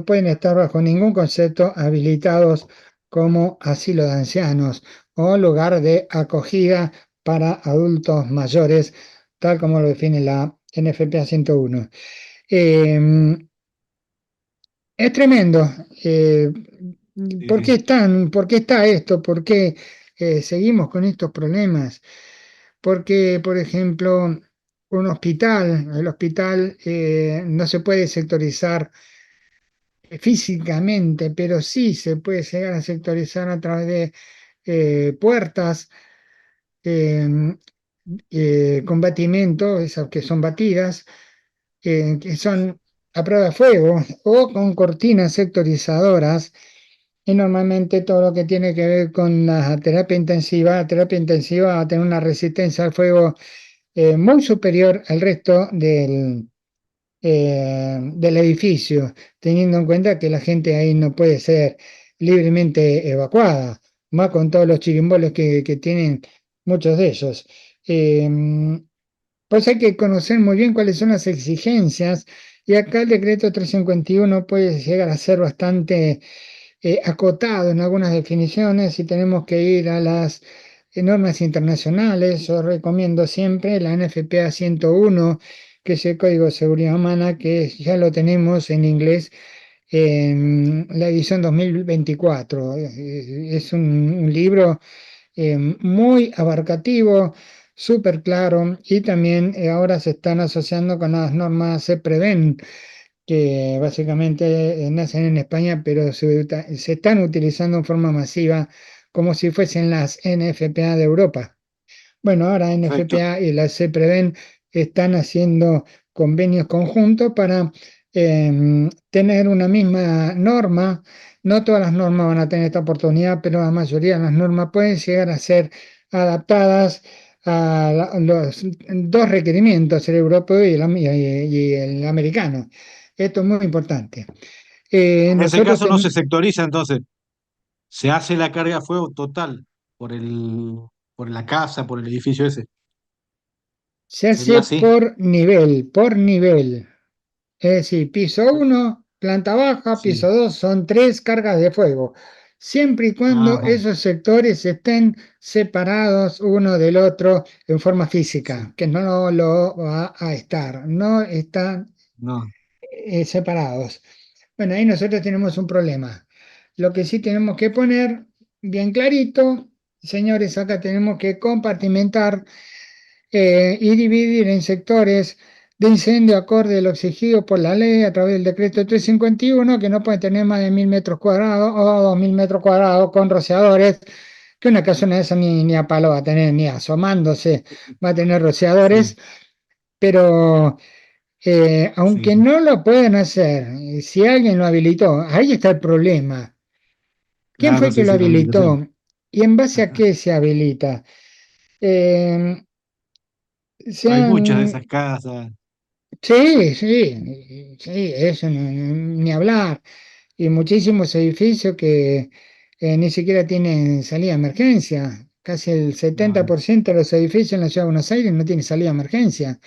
pueden estar bajo ningún concepto habilitados como asilo de ancianos o lugar de acogida para adultos mayores, tal como lo define la NFPA 101. Eh, es tremendo. sí, sí. ¿Por qué está esto? ¿Por qué seguimos con estos problemas? Porque, por ejemplo, el hospital no se puede sectorizar físicamente, pero sí se puede llegar a sectorizar a través de puertas eh, con batimento, esas que son batidas, que son a prueba de fuego, o con cortinas sectorizadoras. Y normalmente todo lo que tiene que ver con la terapia intensiva va a tener una resistencia al fuego muy superior al resto del edificio, teniendo en cuenta que la gente ahí no puede ser libremente evacuada, más con todos los chirimbolos que tienen muchos de ellos. Eh, pues hay que conocer muy bien cuáles son las exigencias, y acá el decreto 351 puede llegar a ser bastante acotado en algunas definiciones, y tenemos que ir a las normas internacionales. Yo recomiendo siempre la NFPA 101, que es el Código de Seguridad Humana, que ya lo tenemos en inglés en la edición 2024. Es un libro muy abarcativo, súper claro, y también ahora se están asociando con las normas CEPREVEN, que básicamente nacen en España, pero se están utilizando en forma masiva como si fuesen las NFPA de Europa. Bueno, ahora Perfecto. NFPA y la CEPREVEN están haciendo convenios conjuntos para tener una misma norma. No todas las normas van a tener esta oportunidad, pero la mayoría de las normas pueden llegar a ser adaptadas a los dos requerimientos, el europeo y el americano. Esto es muy importante. En ese Nosotros caso no se tenemos. sectoriza, entonces se hace la carga a fuego total por la casa, por el edificio ese. Se ¿Sería hace así? por nivel, por nivel. Es decir, piso Per- 1, planta baja, Sí. piso 2, son 3 cargas de fuego, siempre y cuando Ajá, esos sectores estén separados uno del otro en forma sí. física, que no lo va a estar, no están No, separados. Bueno, ahí nosotros tenemos un problema. Lo que sí tenemos que poner bien clarito, señores, acá tenemos que compartimentar y dividir en sectores de incendio acorde a lo exigido por la ley a través del decreto 351, que no pueden tener más de 1000 metros cuadrados o 2000 metros cuadrados con rociadores, que una casona de esa ni a palo va a tener, ni asomándose va a tener sí, rociadores, pero sí, aunque sí. no lo pueden hacer, si alguien lo habilitó, ahí está el problema. ¿Quién fue Claro, el que sí, lo sí, la habilitación. habilitó? ¿Y en base a Ajá. qué se habilita? Eh, se Hay muchas de han esas casas. Sí, sí, sí, eso ni hablar. Y muchísimos edificios que ni siquiera tienen salida de emergencia. Casi el setenta No, por ciento de los edificios en la ciudad de Buenos Aires no tienen salida de emergencia.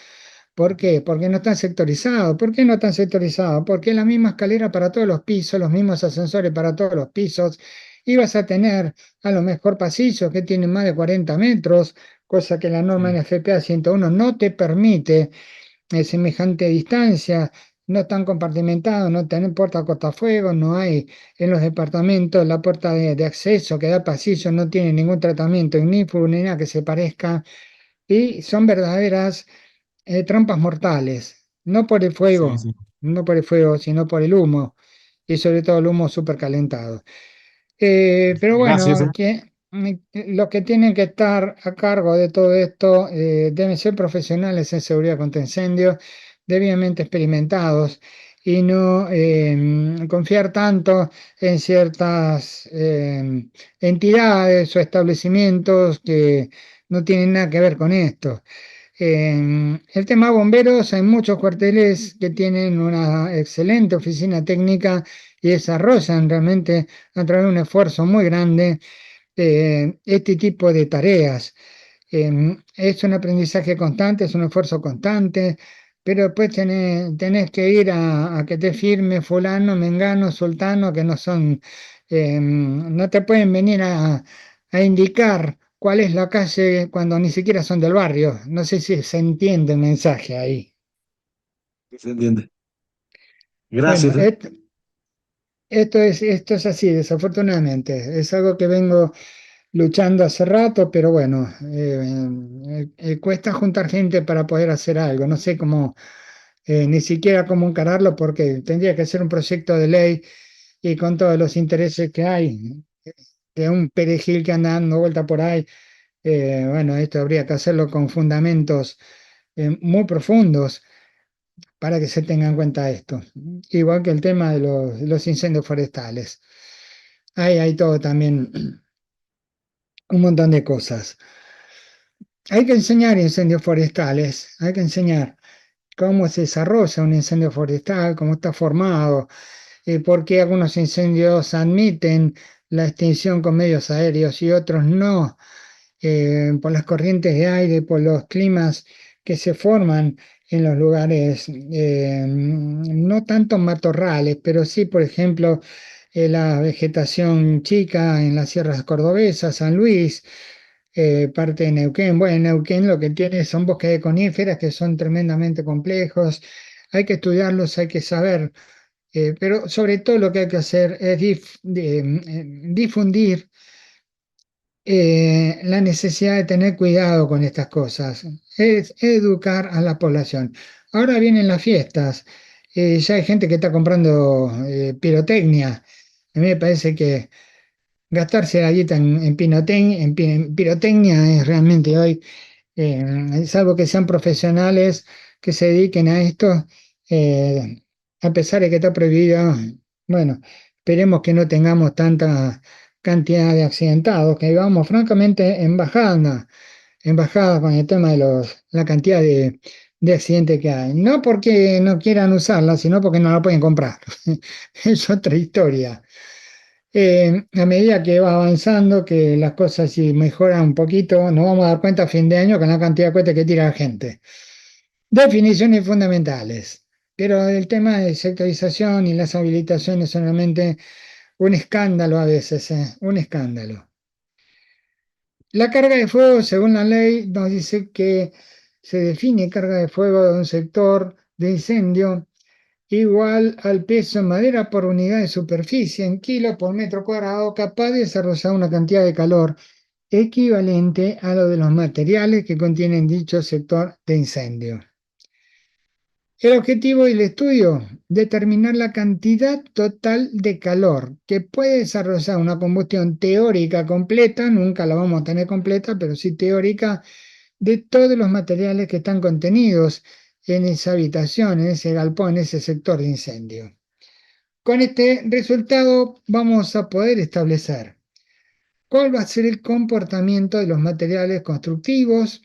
¿Por qué? Porque no están sectorizados. ¿Por qué no están sectorizados? Porque es la misma escalera para todos los pisos, los mismos ascensores para todos los pisos. Y vas a tener a lo mejor pasillos que tienen más de 40 metros, cosa que la norma sí, NFPA 101 no te permite semejante distancia, no están compartimentados, no tienen puerta a cortafuegos, no hay en los departamentos la puerta de acceso que da al pasillo, no tiene ningún tratamiento ignífugo ni nada que se parezca, y son verdaderas trampas mortales, no por el sí, fuego, sí. no por el fuego, sino por el humo, y sobre todo el humo supercalentado. Pero Gracias. bueno, los que tienen que estar a cargo de todo esto deben ser profesionales en seguridad contra incendios, debidamente experimentados y no confiar tanto en ciertas entidades o establecimientos que no tienen nada que ver con esto. El tema bomberos, hay muchos cuarteles que tienen una excelente oficina técnica y desarrollan realmente a través de un esfuerzo muy grande este tipo de tareas. Es un aprendizaje constante, es un esfuerzo constante, pero después tenés que ir a que te firme fulano, mengano, sultano, que no son, no te pueden venir a indicar cuál es la calle cuando ni siquiera son del barrio. No sé si se entiende el mensaje ahí. Sí, se entiende. Bueno, Gracias. esto es así, desafortunadamente. Es algo que vengo luchando hace rato, pero bueno, cuesta juntar gente para poder hacer algo. No sé cómo, ni siquiera cómo encararlo, porque tendría que ser un proyecto de ley y con todos los intereses que hay, de un perejil que anda dando vuelta por ahí. Bueno, esto habría que hacerlo con fundamentos muy profundos para que se tenga en cuenta esto. Igual que el tema de los incendios forestales. Ahí hay todo también, un montón de cosas. Hay que enseñar incendios forestales, hay que enseñar cómo se desarrolla un incendio forestal, cómo está formado, por qué algunos incendios admiten la extinción con medios aéreos y otros no, por las corrientes de aire, por los climas que se forman en los lugares, no tanto matorrales, pero sí, por ejemplo, la vegetación chica en las sierras cordobesas, San Luis, parte de Neuquén. Bueno, en Neuquén lo que tiene son bosques de coníferas que son tremendamente complejos. Hay que estudiarlos, hay que saber Pero sobre todo lo que hay que hacer es difundir la necesidad de tener cuidado con estas cosas, es educar a la población. Ahora vienen las fiestas, ya hay gente que está comprando pirotecnia. A mí me parece que gastarse la guita en pirotecnia es realmente hoy, salvo que sean profesionales que se dediquen a esto, eh, a pesar de que está prohibido, bueno, esperemos que no tengamos tanta cantidad de accidentados, que vamos francamente en bajada con el tema de la cantidad de accidentes que hay. No porque no quieran usarla, sino porque no la pueden comprar. Es otra historia. A medida que va avanzando, que las cosas si mejoran un poquito, nos vamos a dar cuenta a fin de año con la cantidad de cohetes que tira la gente. Definiciones fundamentales. Pero el tema de sectorización y las habilitaciones son realmente un escándalo a veces, un escándalo. La carga de fuego, según la ley, nos dice que se define carga de fuego de un sector de incendio igual al peso en madera por unidad de superficie en kilos por metro cuadrado, capaz de desarrollar una cantidad de calor equivalente a lo de los materiales que contienen dicho sector de incendio. El objetivo del estudio, determinar la cantidad total de calor que puede desarrollar una combustión teórica completa, nunca la vamos a tener completa, pero sí teórica, de todos los materiales que están contenidos en esa habitación, en ese galpón, en ese sector de incendio. Con este resultado vamos a poder establecer cuál va a ser el comportamiento de los materiales constructivos,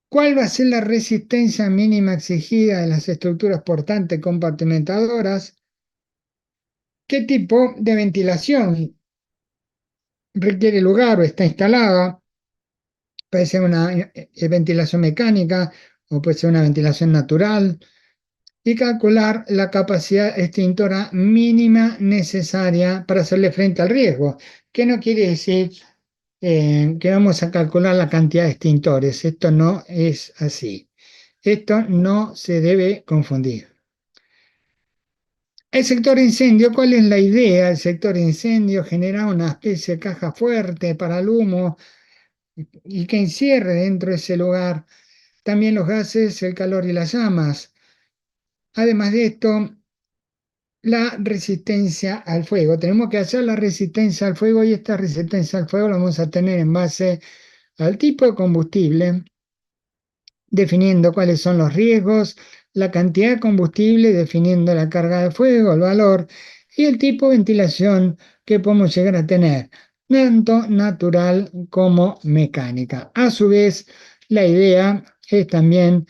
cuál va a ser la resistencia mínima exigida de las estructuras portantes compartimentadoras, qué tipo de ventilación requiere lugar o está instalada, puede ser una ventilación mecánica o puede ser una ventilación natural, y calcular la capacidad extintora mínima necesaria para hacerle frente al riesgo, que no quiere decir que vamos a calcular la cantidad de extintores. Esto no es así. Esto no se debe confundir. El sector de incendio, ¿cuál es la idea? El sector de incendio genera una especie de caja fuerte para el humo y que encierre dentro de ese lugar también los gases, el calor y las llamas. Además de esto, la resistencia al fuego. Tenemos que hacer la resistencia al fuego y esta resistencia al fuego la vamos a tener en base al tipo de combustible, definiendo cuáles son los riesgos, la cantidad de combustible, definiendo la carga de fuego, el valor y el tipo de ventilación que podemos llegar a tener, tanto natural como mecánica. A su vez, la idea es también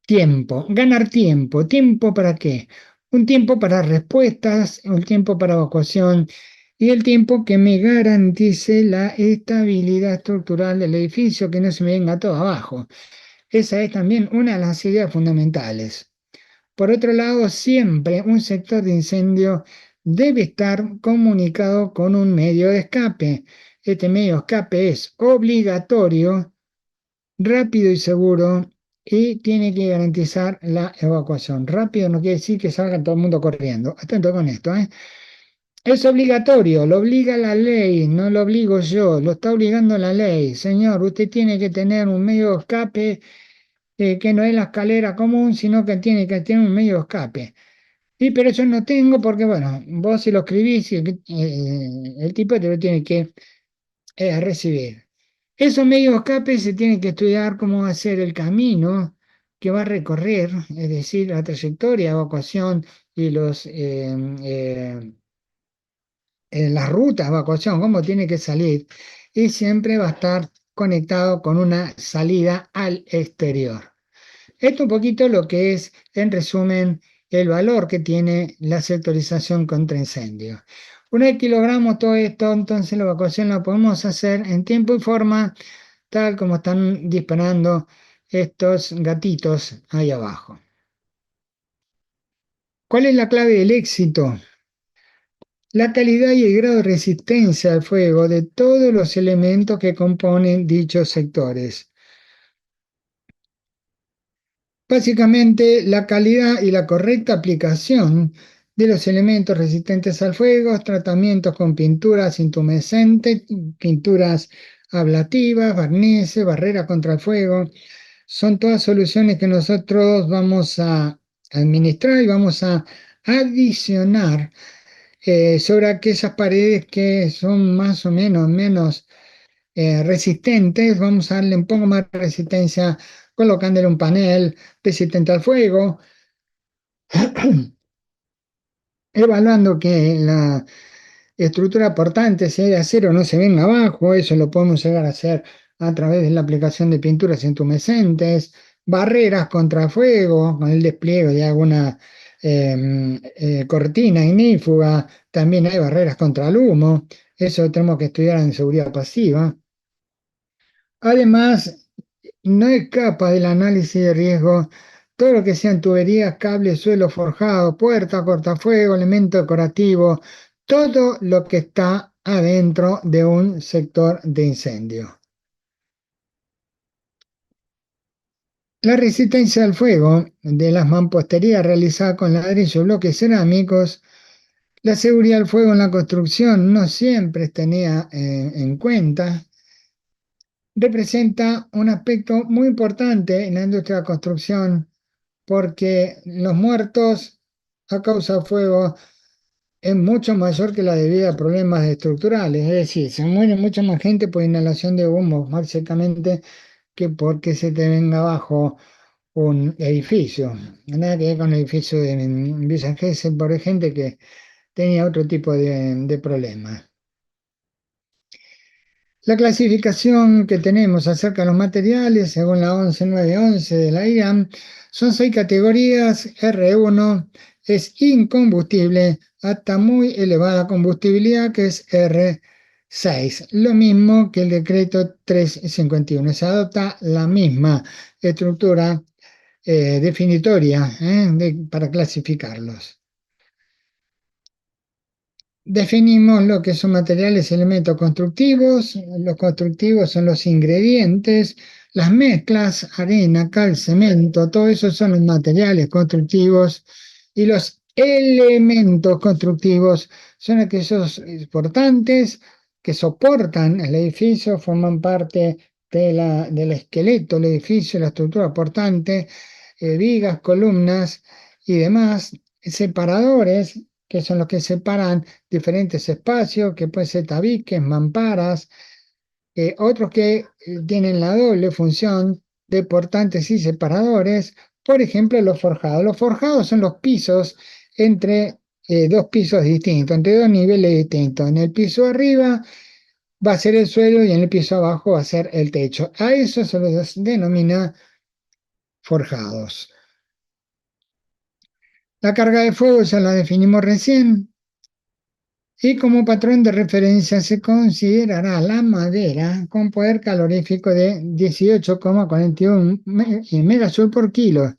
tiempo, ganar tiempo. ¿Tiempo para qué? Un tiempo para respuestas, un tiempo para evacuación y el tiempo que me garantice la estabilidad estructural del edificio, que no se me venga todo abajo. Esa es también una de las ideas fundamentales. Por otro lado, siempre un sector de incendio debe estar comunicado con un medio de escape. Este medio de escape es obligatorio, rápido y seguro, y tiene que garantizar la evacuación. Rápido no quiere decir que salga todo el mundo corriendo. Atento con esto, ¿eh? Es obligatorio, lo obliga la ley, no lo obligo yo, lo está obligando la ley. Señor, usted tiene que tener un medio de escape que no es la escalera común, sino que tiene que tener un medio de escape. Y pero yo no tengo porque, bueno, vos si lo escribís, el tipo te lo tiene que recibir. Esos medios de escape se tiene que estudiar cómo va a ser el camino que va a recorrer, es decir, la trayectoria, evacuación y las rutas de evacuación, cómo tiene que salir. Y siempre va a estar conectado con una salida al exterior. Esto un poquito lo que es, en resumen, el valor que tiene la sectorización contra incendios. Una vez que logramos todo esto, entonces la evacuación la podemos hacer en tiempo y forma, tal como están disparando estos gatitos ahí abajo. ¿Cuál es la clave del éxito? La calidad y el grado de resistencia al fuego de todos los elementos que componen dichos sectores. Básicamente, la calidad y la correcta aplicación de los elementos resistentes al fuego, tratamientos con pinturas intumescentes, pinturas ablativas, barnices, barreras contra el fuego. Son todas soluciones que nosotros vamos a administrar y vamos a adicionar sobre aquellas paredes que son más o menos resistentes. Vamos a darle un poco más de resistencia colocándole un panel resistente al fuego, evaluando que la estructura portante sea de acero, no se venga abajo. Eso lo podemos llegar a hacer a través de la aplicación de pinturas intumescentes, barreras contra fuego, con el despliegue de alguna cortina ignífuga. También hay barreras contra el humo. Eso tenemos que estudiar en seguridad pasiva. Además, no escapa del análisis de riesgo todo lo que sean tuberías, cables, suelo forjado, puerta, cortafuego, elemento decorativo, todo lo que está adentro de un sector de incendio. La resistencia al fuego de las mamposterías realizadas con ladrillo y bloques cerámicos. La seguridad al fuego en la construcción no siempre es tenida en cuenta. Representa un aspecto muy importante en la industria de la construcción, porque los muertos a causa de fuego es mucho mayor que la debida a problemas estructurales. Es decir, se muere mucha más gente por inhalación de humo, básicamente, que porque se te venga abajo un edificio. Nada que ver con el edificio de Villa Gesell, por gente que tenía otro tipo de problemas. La clasificación que tenemos acerca de los materiales, según la 11911 de la IAM, son 6 categorías. R1 es incombustible hasta muy elevada combustibilidad, que es R6. Lo mismo que el decreto 351. Se adopta la misma estructura definitoria para clasificarlos. Definimos lo que son materiales y elementos constructivos. Los constructivos son los ingredientes, las mezclas, arena, cal, cemento, todo eso son los materiales constructivos. Y los elementos constructivos son aquellos portantes que soportan el edificio, forman parte del esqueleto del edificio, la estructura portante, vigas, columnas y demás. Separadores, que son los que separan diferentes espacios, que pueden ser tabiques, mamparas, otros que tienen la doble función de portantes y separadores. Por ejemplo, los forjados. Los forjados son los pisos entre dos pisos distintos, entre dos niveles distintos. En el piso arriba va a ser el suelo y en el piso abajo va a ser el techo. A eso se los denomina forjados. La carga de fuego ya la definimos recién. Y como patrón de referencia se considerará la madera con poder calorífico de 18,41 megajoule por kilo,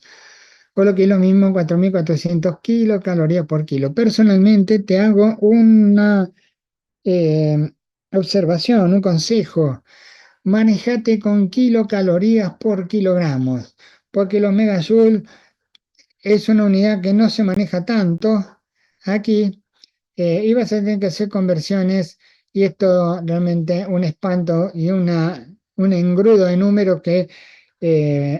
o lo que es lo mismo 4.400 kilocalorías por kilo. Personalmente te hago una observación, un consejo. Manejate con kilocalorías por kilogramos, porque los megajoules es una unidad que no se maneja tanto aquí. Y vas a tener que hacer conversiones, y esto realmente un espanto y un engrudo de números que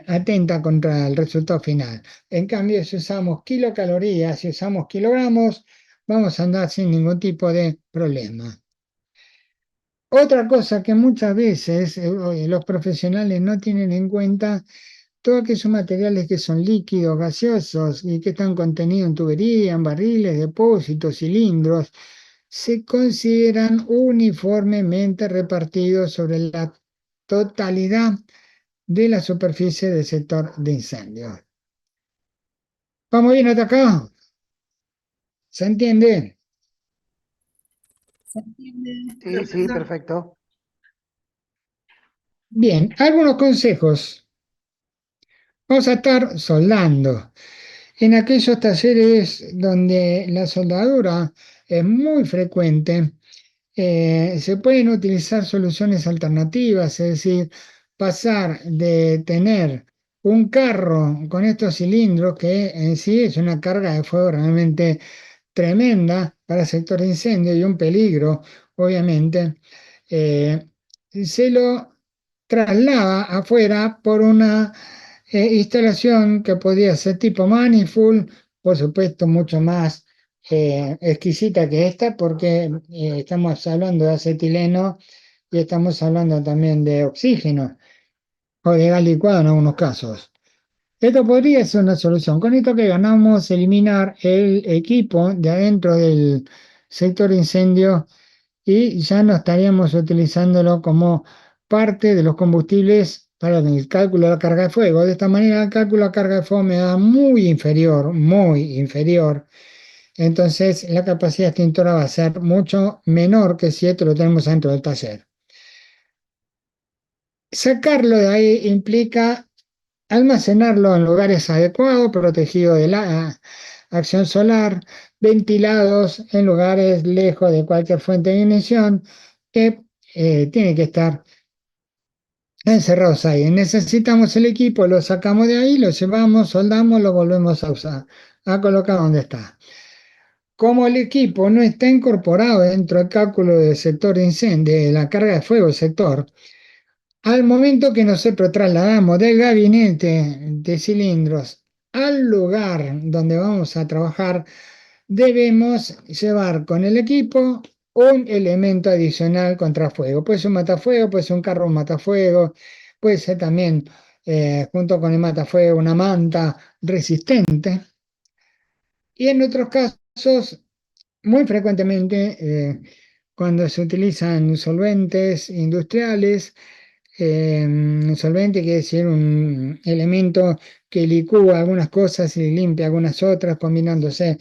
atenta contra el resultado final. En cambio, si usamos kilocalorías, si usamos kilogramos, vamos a andar sin ningún tipo de problema. Otra cosa que muchas veces los profesionales no tienen en cuenta, todos aquellos materiales que son líquidos, gaseosos y que están contenidos en tubería, en barriles, depósitos, cilindros, se consideran uniformemente repartidos sobre la totalidad de la superficie del sector de incendio. ¿Vamos bien hasta acá? ¿Se entiende? ¿Se entiende? Sí, sí, perfecto. Bien, algunos consejos. Vamos a estar soldando. En aquellos talleres donde la soldadura es muy frecuente, se pueden utilizar soluciones alternativas, es decir, pasar de tener un carro con estos cilindros, que en sí es una carga de fuego realmente tremenda para el sector de incendio y un peligro, obviamente, se lo traslada afuera por una instalación que podía ser tipo manifold, por supuesto mucho más exquisita que esta, porque estamos hablando de acetileno y estamos hablando también de oxígeno o de gas licuado en algunos casos. Esto podría ser una solución. Con esto que ganamos eliminar el equipo de adentro del sector incendio y ya no estaríamos utilizándolo como parte de los combustibles para el cálculo de la carga de fuego. De esta manera el cálculo de la carga de fuego me da muy inferior, muy inferior. Entonces la capacidad extintora va a ser mucho menor que si esto lo tenemos dentro del taller. Sacarlo de ahí implica almacenarlo en lugares adecuados, protegidos de la acción solar, ventilados en lugares lejos de cualquier fuente de ignición, que tiene que estar encerrados ahí. Necesitamos el equipo, lo sacamos de ahí, lo llevamos, soldamos, lo volvemos a usar, a colocar donde está. Como el equipo no está incorporado dentro del cálculo del sector de incendio, de la carga de fuego del sector, al momento que nosotros trasladamos del gabinete de cilindros al lugar donde vamos a trabajar, debemos llevar con el equipo un elemento adicional contra fuego. Puede ser un matafuego, puede ser un carro matafuego, puede ser también, junto con el matafuego, una manta resistente. Y en otros casos, muy frecuentemente, cuando se utilizan solventes industriales, solvente quiere decir un elemento que licúa algunas cosas y limpia algunas otras, combinándose.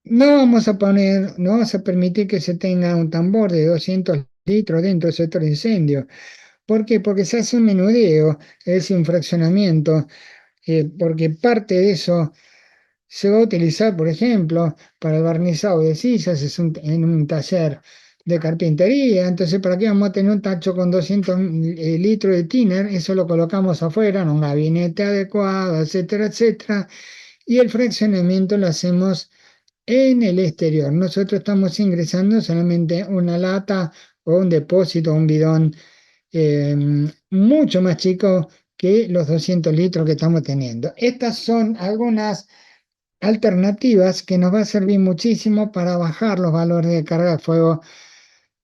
No vamos a poner, no vamos a permitir que se tenga un tambor de 200 litros dentro del sector de incendio. ¿Por qué? Porque se hace un menudeo, es un fraccionamiento, porque parte de eso se va a utilizar, por ejemplo, para el barnizado de sillas en un taller de carpintería. Entonces, ¿para qué vamos a tener un tacho con 200 litros de thinner? Eso lo colocamos afuera en un gabinete adecuado, etcétera, etcétera. Y el fraccionamiento lo hacemos en el exterior. Nosotros estamos ingresando solamente una lata o un depósito, un bidón eh, mucho más chico que los 200 litros que estamos teniendo. Estas son algunas alternativas que nos va a servir muchísimo para bajar los valores de carga de fuego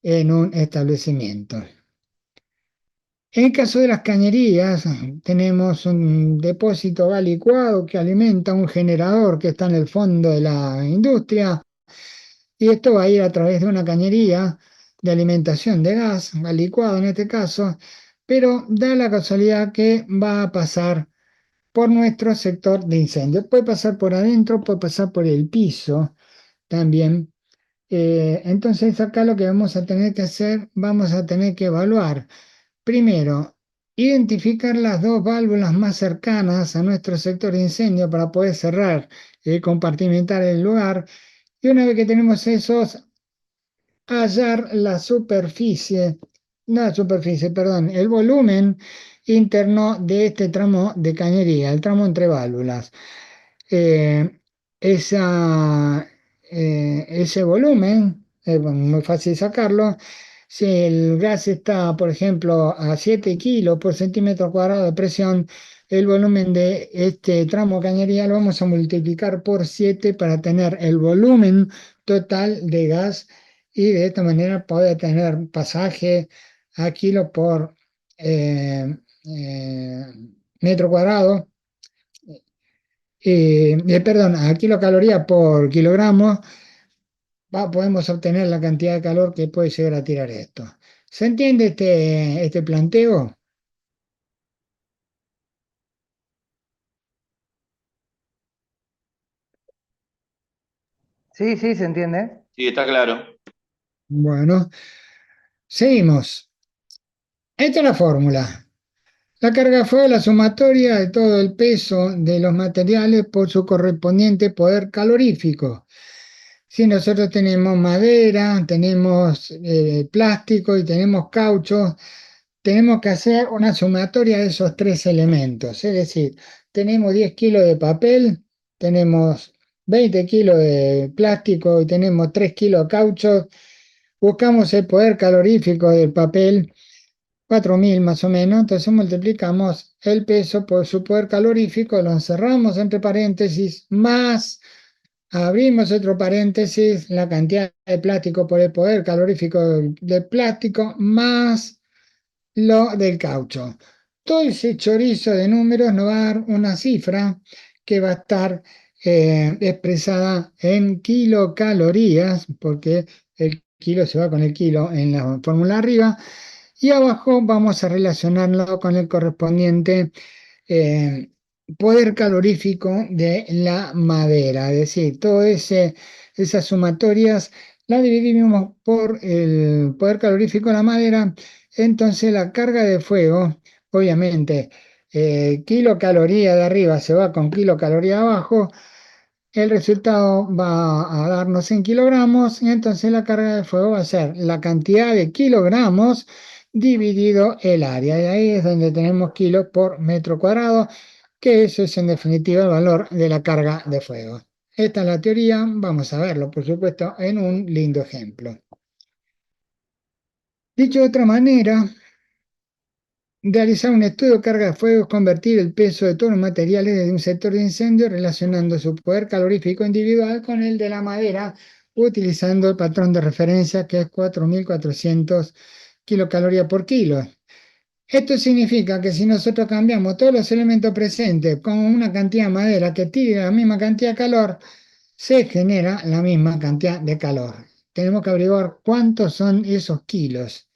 en un establecimiento. En el caso de las cañerías, tenemos un depósito gas licuado que alimenta un generador que está en el fondo de la industria y esto va a ir a través de una cañería de alimentación de gas licuado en este caso, pero da la casualidad que va a pasar por nuestro sector de incendio. Puede pasar por adentro, puede pasar por el piso también. Entonces acá lo que vamos a tener que hacer, vamos a tener que evaluar, primero, identificar las dos válvulas más cercanas a nuestro sector de incendio para poder cerrar y compartimentar el lugar. Y una vez que tenemos esos, hallar la superficie, no la superficie, perdón, el volumen interno de este tramo de cañería, el tramo entre válvulas. Eh, ese volumen, es muy fácil sacarlo. Si el gas está, por ejemplo, a 7 kilos por centímetro cuadrado de presión, el volumen de este tramo cañería lo vamos a multiplicar por 7 para tener el volumen total de gas y de esta manera poder tener pasaje a kilo por metro cuadrado, perdón, a kilocalorías por kilogramo, podemos obtener la cantidad de calor que puede llegar a tirar esto. ¿Se entiende este planteo? Sí, sí, se entiende. Sí, está claro. Bueno, seguimos. Esta es la fórmula. La carga de fuego es la sumatoria de todo el peso de los materiales por su correspondiente poder calorífico. Si nosotros tenemos madera, tenemos plástico y tenemos caucho, tenemos que hacer una sumatoria de esos tres elementos. Es decir, tenemos 10 kilos de papel, tenemos 20 kilos de plástico y tenemos 3 kilos de caucho, buscamos el poder calorífico del papel, 4.000 más o menos, entonces multiplicamos el peso por su poder calorífico, lo encerramos entre paréntesis, más abrimos otro paréntesis, la cantidad de plástico por el poder calorífico del plástico, más lo del caucho. Todo ese chorizo de números nos va a dar una cifra que va a estar expresada en kilocalorías, porque el kilo se va con el kilo en la fórmula arriba, y abajo vamos a relacionarlo con el correspondiente eh, poder calorífico de la madera. Es decir, todas esas sumatorias las dividimos por el poder calorífico de la madera. Entonces la carga de fuego, obviamente, kilocaloría de arriba se va con kilocaloría de abajo. El resultado va a darnos en kilogramos y entonces la carga de fuego va a ser la cantidad de kilogramos dividido el área. Y ahí es donde tenemos kilos por metro cuadrado, que eso es en definitiva el valor de la carga de fuego. Esta es la teoría, vamos a verlo por supuesto en un lindo ejemplo. Dicho de otra manera, realizar un estudio de carga de fuego es convertir el peso de todos los materiales de un sector de incendio relacionando su poder calorífico individual con el de la madera, utilizando el patrón de referencia que es 4.400 kilocalorías por kilo. Esto significa que si nosotros cambiamos todos los elementos presentes con una cantidad de madera que tire la misma cantidad de calor, se genera la misma cantidad de calor. Tenemos que averiguar cuántos son esos kilos.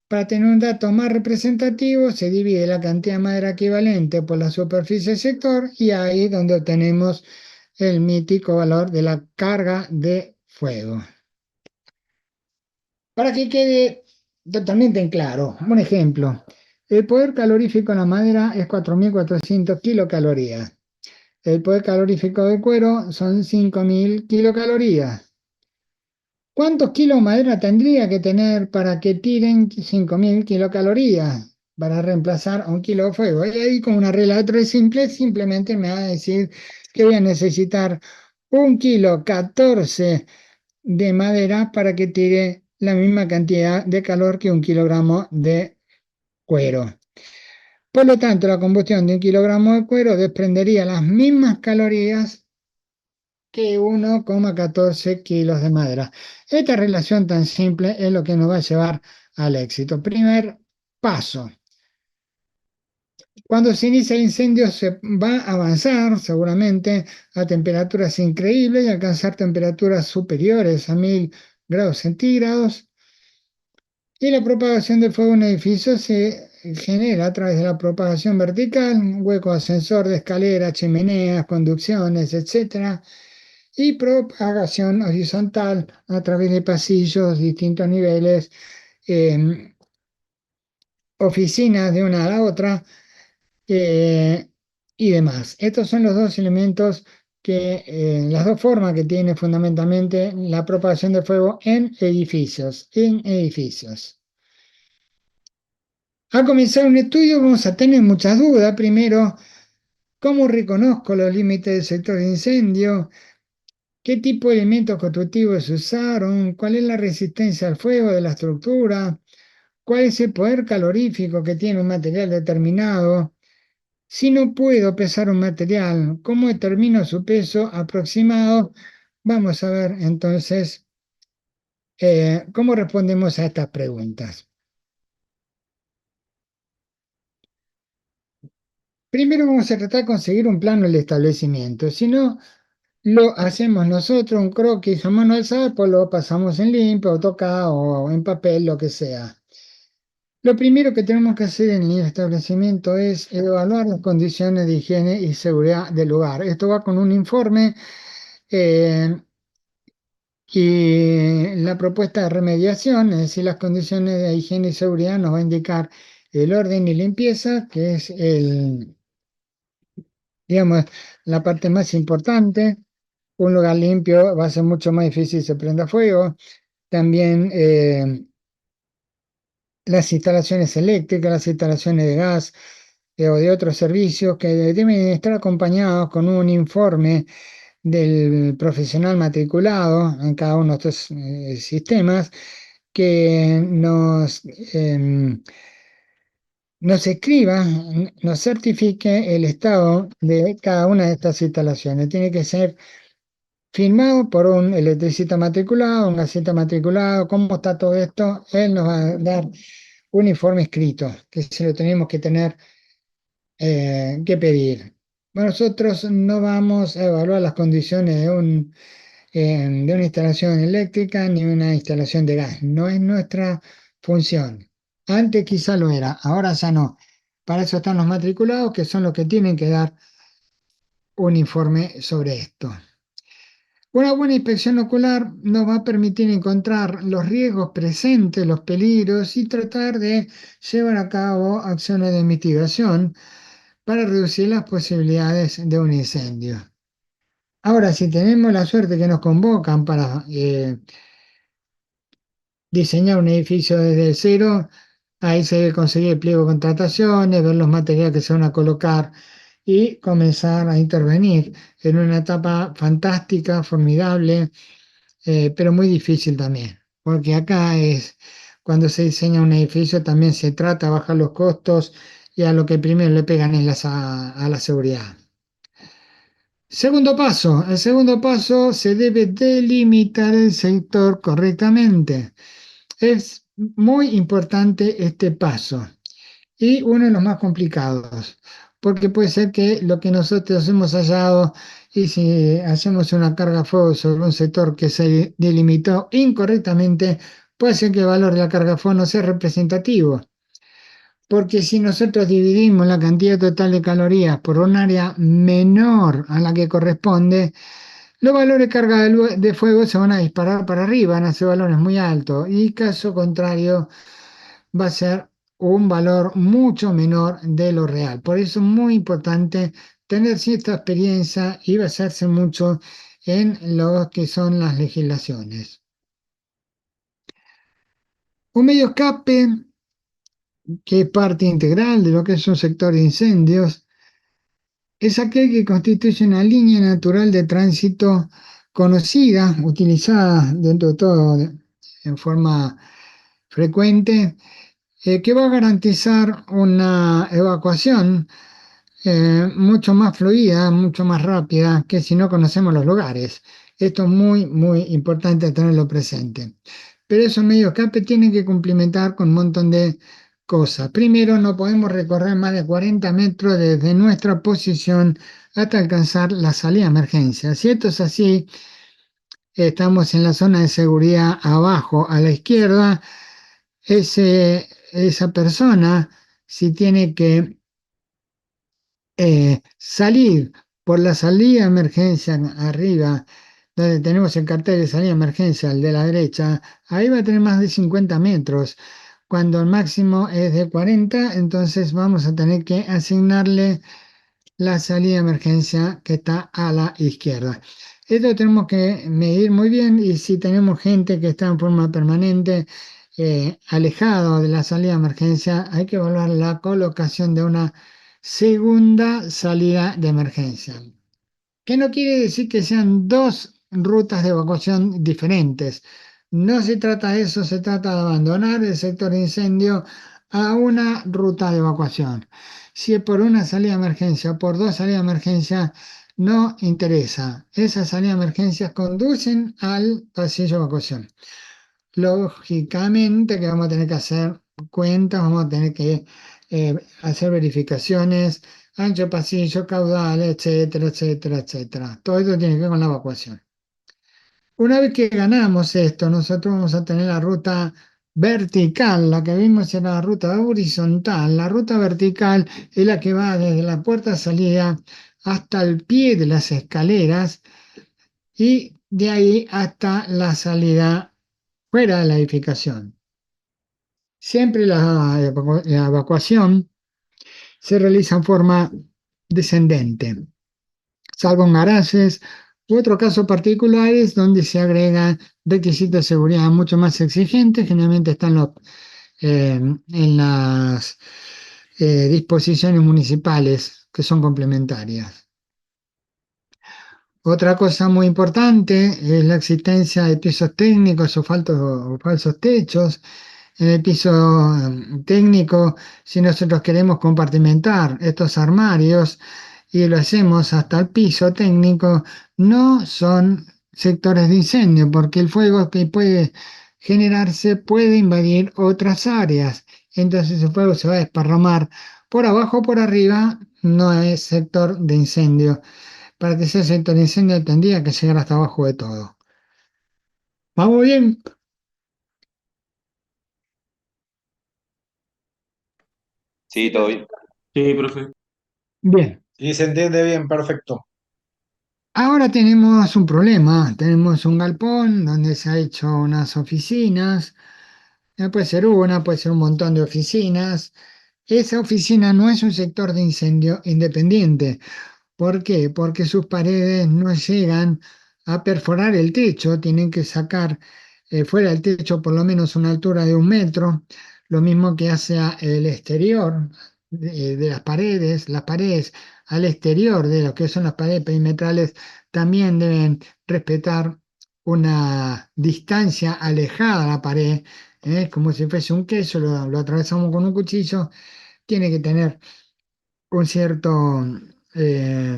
Para tener un dato más representativo, se divide la cantidad de madera equivalente por la superficie del sector y ahí es donde obtenemos el mítico valor de la carga de fuego. Para que quede totalmente en claro, un ejemplo, el poder calorífico de la madera es 4.400 kilocalorías. El poder calorífico del cuero son 5.000 kilocalorías. ¿Cuántos kilos de madera tendría que tener para que tiren 5.000 kilocalorías para reemplazar a un kilo de fuego? Y ahí con una regla de tres simple, simplemente me va a decir que voy a necesitar 1,14 kg de madera para que tire la misma cantidad de calor que 1 kilogramo de cuero. Por lo tanto, la combustión de 1 kilogramo de cuero desprendería las mismas calorías que 1,14 kilos de madera. Esta relación tan simple es lo que nos va a llevar al éxito. Primer paso. Cuando se inicia el incendio se va a avanzar seguramente a temperaturas increíbles y alcanzar temperaturas superiores a 1.000 grados centígrados. Y la propagación del fuego en un edificio se genera a través de la propagación vertical, hueco ascensor de escaleras, chimeneas, conducciones, etc. Y propagación horizontal a través de pasillos, distintos niveles, oficinas de una a la otra y demás. Estos son los dos elementos las dos formas que tiene fundamentalmente la propagación de fuego en edificios. Al comenzar un estudio vamos a tener muchas dudas. Primero, ¿cómo reconozco los límites del sector de incendio? ¿Qué tipo de elementos constructivos se usaron? ¿Cuál es la resistencia al fuego de la estructura? ¿Cuál es el poder calorífico que tiene un material determinado? Si no puedo pesar un material, ¿cómo determino su peso aproximado? Vamos a ver entonces cómo respondemos a estas preguntas. Primero vamos a tratar de conseguir un plano del establecimiento. Si no lo hacemos nosotros, un croquis a mano alzada, pues lo pasamos en limpio, AutoCAD o en papel, lo que sea. Lo primero que tenemos que hacer en el establecimiento es evaluar las condiciones de higiene y seguridad del lugar. Esto va con un informe y la propuesta de remediación, es decir, las condiciones de higiene y seguridad nos va a indicar el orden y limpieza, que es digamos, la parte más importante. Un lugar limpio va a ser mucho más difícil que se prenda fuego. También las instalaciones eléctricas, las instalaciones de gas o de otros servicios que deben estar acompañados con un informe del profesional matriculado en cada uno de estos sistemas que nos escriba, nos certifique el estado de cada una de estas instalaciones. Tiene que ser firmado por un electricista matriculado, un gasista matriculado. ¿Cómo está todo esto? Él nos va a dar un informe escrito, que se lo tenemos que tener que pedir. Bueno, nosotros no vamos a evaluar las condiciones de una instalación eléctrica ni una instalación de gas. No es nuestra función. Antes quizá lo era, ahora ya no. Para eso están los matriculados, que son los que tienen que dar un informe sobre esto. Una buena inspección ocular nos va a permitir encontrar los riesgos presentes, los peligros y tratar de llevar a cabo acciones de mitigación para reducir las posibilidades de un incendio. Ahora, si tenemos la suerte que nos convocan para diseñar un edificio desde cero, ahí se debe conseguir el pliego de contrataciones, ver los materiales que se van a colocar y comenzar a intervenir en una etapa fantástica, formidable, pero muy difícil también, porque acá es cuando se diseña un edificio también se trata de bajar los costos y a lo que primero le pegan es a la seguridad. Segundo paso, el segundo paso se debe delimitar el sector correctamente. Es muy importante este paso y uno de los más complicados, porque puede ser que lo que nosotros hemos hallado y si hacemos una carga a fuego sobre un sector que se delimitó incorrectamente, puede ser que el valor de la carga a fuego no sea representativo. Porque si nosotros dividimos la cantidad total de calorías por un área menor a la que corresponde, los valores de carga de fuego se van a disparar para arriba, van a ser valores muy altos, y caso contrario va a ser un valor mucho menor de lo real. Por eso es muy importante tener cierta experiencia y basarse mucho en lo que son las legislaciones. Un medio escape, que es parte integral de lo que es un sector de incendios, es aquel que constituye una línea natural de tránsito conocida, utilizada dentro de todo en forma frecuente, que va a garantizar una evacuación mucho más fluida, mucho más rápida que si no conocemos los lugares. Esto es muy, muy importante tenerlo presente. Pero esos medios de escape tienen que cumplimentar con un montón de cosas. Primero, no podemos recorrer más de 40 metros desde nuestra posición hasta alcanzar la salida de emergencia. Si esto es así, estamos en la zona de seguridad abajo a la izquierda. Esa persona, si tiene que salir por la salida de emergencia arriba, donde tenemos el cartel de salida de emergencia, el de la derecha, ahí va a tener más de 50 metros. Cuando el máximo es de 40, entonces vamos a tener que asignarle la salida de emergencia que está a la izquierda. Esto tenemos que medir muy bien y si tenemos gente que está en forma permanente alejado de la salida de emergencia, hay que evaluar la colocación de una segunda salida de emergencia. Que no quiere decir que sean dos rutas de evacuación diferentes. No se trata de eso, se trata de abandonar el sector de incendio a una ruta de evacuación. Si es por una salida de emergencia o por dos salidas de emergencia, no interesa. Esas salidas de emergencia conducen al pasillo de evacuación. Lógicamente que vamos a tener que hacer cuentas, vamos a tener que hacer verificaciones, ancho pasillo, caudal, etcétera, etcétera, etcétera. Todo esto tiene que ver con la evacuación. Una vez que ganamos esto, nosotros vamos a tener la ruta vertical. La que vimos era la ruta horizontal. La ruta vertical es la que va desde la puerta de salida hasta el pie de las escaleras y de ahí hasta la salida fuera de la edificación. Siempre la evacuación se realiza en forma descendente, salvo en garajes u otros casos particulares donde se agregan requisitos de seguridad mucho más exigentes. Generalmente están en las disposiciones municipales que son complementarias. Otra cosa muy importante es la existencia de pisos técnicos o falsos techos. En el piso técnico, si nosotros queremos compartimentar estos armarios y lo hacemos hasta el piso técnico, no son sectores de incendio, porque el fuego que puede generarse puede invadir otras áreas. Entonces el fuego se va a desparramar por abajo o por arriba, no es sector de incendio. Para que sea sector de incendio tendría que llegar hasta abajo de todo. ¿Vamos bien? Sí, todo bien. Sí, profe. Bien. Sí, se entiende bien, perfecto. Ahora tenemos un problema, tenemos un galpón donde se ha hecho unas oficinas, puede ser una, puede ser un montón de oficinas. Esa oficina no es un sector de incendio independiente. ¿Por qué? Porque sus paredes no llegan a perforar el techo, tienen que sacar fuera del techo por lo menos una altura de 1 metro, lo mismo que hacia el exterior de las paredes al exterior de lo que son las paredes perimetrales también deben respetar una distancia alejada a la pared, como si fuese un queso, lo atravesamos con un cuchillo, tiene que tener un cierto eh,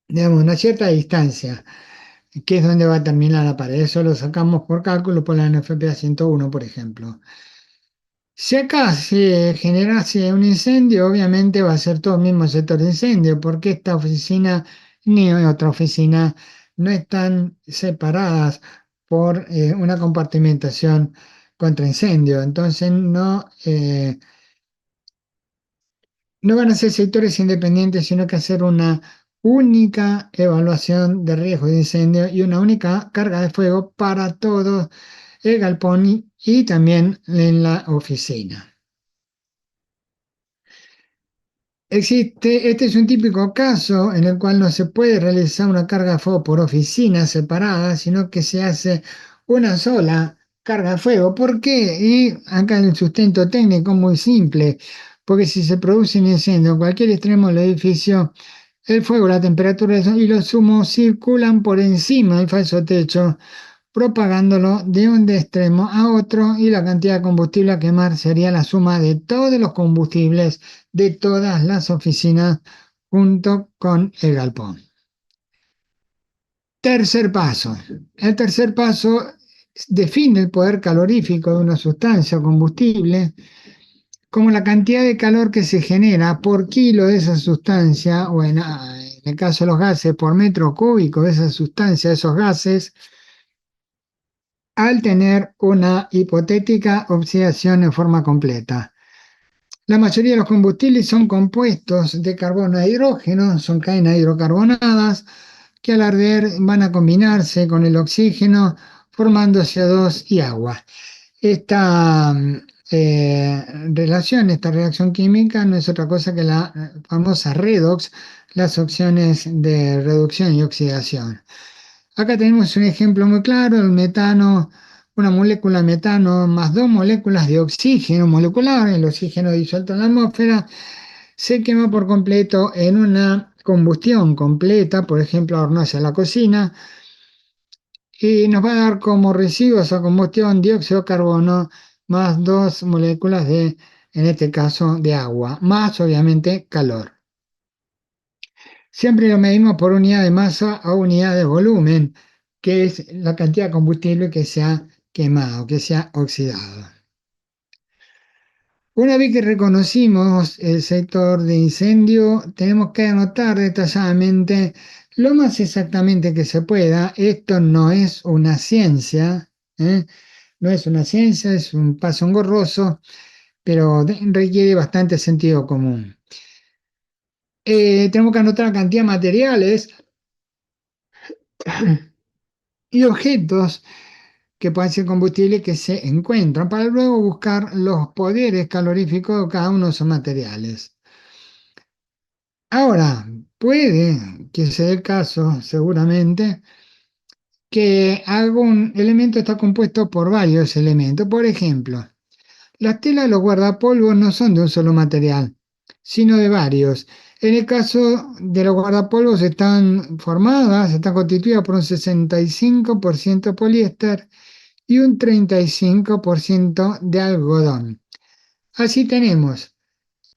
digamos, una cierta distancia, que es donde va a terminar la pared. Eso lo sacamos por cálculo por la NFPA 101, por ejemplo. Si acá se generase un incendio, obviamente va a ser todo el mismo sector de incendio, porque esta oficina ni otra oficina no están separadas por una compartimentación contra incendio. Entonces no van a ser sectores independientes, sino que hacer una única evaluación de riesgo de incendio y una única carga de fuego para todo el galpón y también en la oficina. Este es un típico caso en el cual no se puede realizar una carga de fuego por oficina separada, sino que se hace una sola carga de fuego. ¿Por qué? Y acá el sustento técnico es muy simple, porque si se produce un incendio en cualquier extremo del edificio, el fuego, la temperatura y los humos circulan por encima del falso techo, propagándolo de un extremo a otro, y la cantidad de combustible a quemar sería la suma de todos los combustibles de todas las oficinas junto con el galpón. Tercer paso. El tercer paso define el poder calorífico de una sustancia o combustible como la cantidad de calor que se genera por kilo de esa sustancia, o en el caso de los gases, por metro cúbico de esa sustancia, de esos gases, al tener una hipotética oxidación en forma completa. La mayoría de los combustibles son compuestos de carbono e hidrógeno, son cadenas hidrocarbonadas que al arder van a combinarse con el oxígeno formando CO2 y agua. Esta esta reacción química no es otra cosa que la famosa redox, las opciones de reducción y oxidación. Acá tenemos un ejemplo muy claro, el metano, una molécula de metano más 2 moléculas de oxígeno molecular, el oxígeno disuelto en la atmósfera, se quema por completo en una combustión completa, por ejemplo, hornalla a la cocina, y nos va a dar como residuo esa combustión dióxido de carbono más 2 moléculas en este caso, de agua, más obviamente calor. Siempre lo medimos por unidad de masa o unidad de volumen, que es la cantidad de combustible que se ha quemado, que se ha oxidado. Una vez que reconocimos el sector de incendio, tenemos que anotar detalladamente lo más exactamente que se pueda. Esto no es una ciencia, ¿eh? No es una ciencia, es un paso engorroso, pero requiere bastante sentido común. Tenemos que anotar la cantidad de materiales y objetos que pueden ser combustibles que se encuentran, para luego buscar los poderes caloríficos de cada uno de esos materiales. Ahora, puede que sea el caso, seguramente, que algún elemento está compuesto por varios elementos. Por ejemplo, las telas de los guardapolvos no son de un solo material, sino de varios. En el caso de los guardapolvos están constituidas por un 65% poliéster y un 35% de algodón. Así tenemos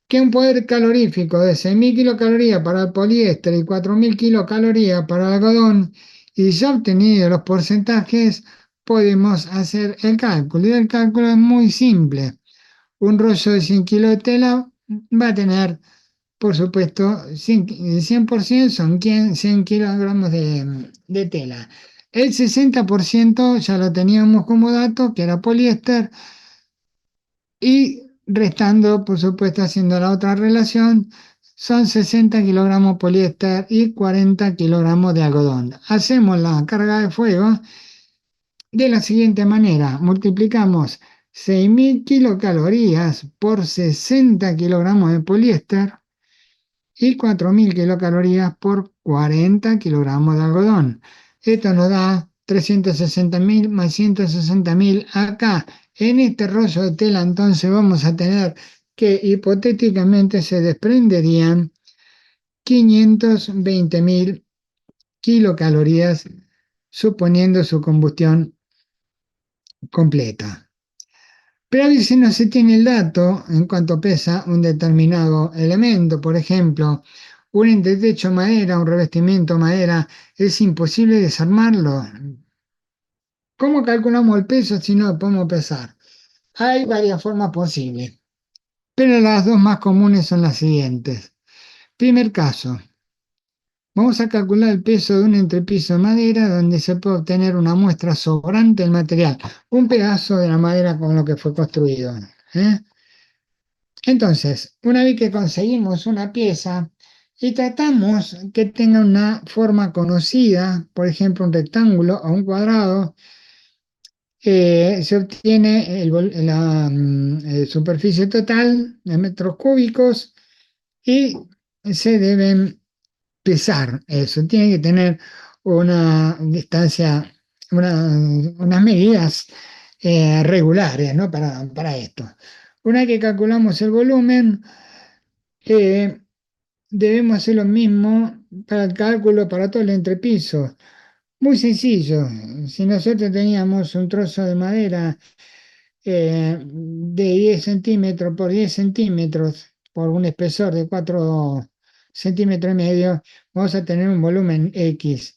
que un poder calorífico de 6.000 kilocalorías para el poliéster y 4.000 kilocalorías para el algodón, y ya obtenidos los porcentajes, podemos hacer el cálculo. Y el cálculo es muy simple. Un rollo de 100 kilos de tela va a tener, por supuesto, 100% son 100 kilogramos de tela. El 60% ya lo teníamos como dato, que era poliéster, y restando, por supuesto, haciendo la otra relación, son 60 kilogramos poliéster y 40 kilogramos de algodón. Hacemos la carga de fuego de la siguiente manera: multiplicamos 6.000 kilocalorías por 60 kilogramos de poliéster y 4.000 kilocalorías por 40 kilogramos de algodón. Esto nos da 360.000 más 160.000 acá. En este rollo de tela entonces vamos a tener que hipotéticamente se desprenderían 520.000 kilocalorías, suponiendo su combustión completa. Pero a veces no se tiene el dato en cuanto pesa un determinado elemento. Por ejemplo, un entretecho madera, un revestimiento madera, es imposible desarmarlo. ¿Cómo calculamos el peso si no lo podemos pesar? Hay varias formas posibles, pero las dos más comunes son las siguientes. Primer caso: vamos a calcular el peso de un entrepiso de madera donde se puede obtener una muestra sobrante del material, un pedazo de la madera con lo que fue construido. Entonces, una vez que conseguimos una pieza y tratamos que tenga una forma conocida, por ejemplo un rectángulo o un cuadrado, se obtiene la superficie total de metros cúbicos y se deben pesar eso. Tiene que tener una distancia, unas medidas regulares, ¿no? Para esto. Una vez que calculamos el volumen, debemos hacer lo mismo para el cálculo para todo el entrepiso. Muy sencillo. Si nosotros teníamos un trozo de madera de 10 centímetros por 10 centímetros por un espesor de 4 centímetros y medio, vamos a tener un volumen X.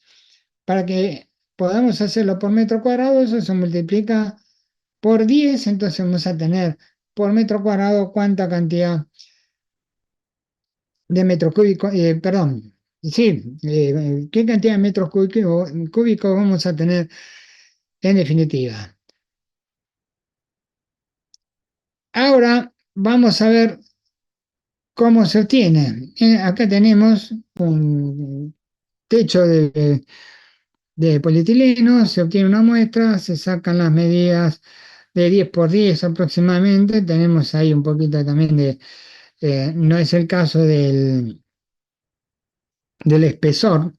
Para que podamos hacerlo por metro cuadrado, eso se multiplica por 10, entonces vamos a tener por metro cuadrado cuánta cantidad de metros cúbicos, perdón, sí, qué cantidad de metros cúbicos vamos a tener en definitiva. Ahora vamos a ver cómo se obtiene. Acá tenemos un techo de polietileno, se obtiene una muestra, se sacan las medidas de 10 por 10 aproximadamente. Tenemos ahí un poquito también de, no es el caso del espesor,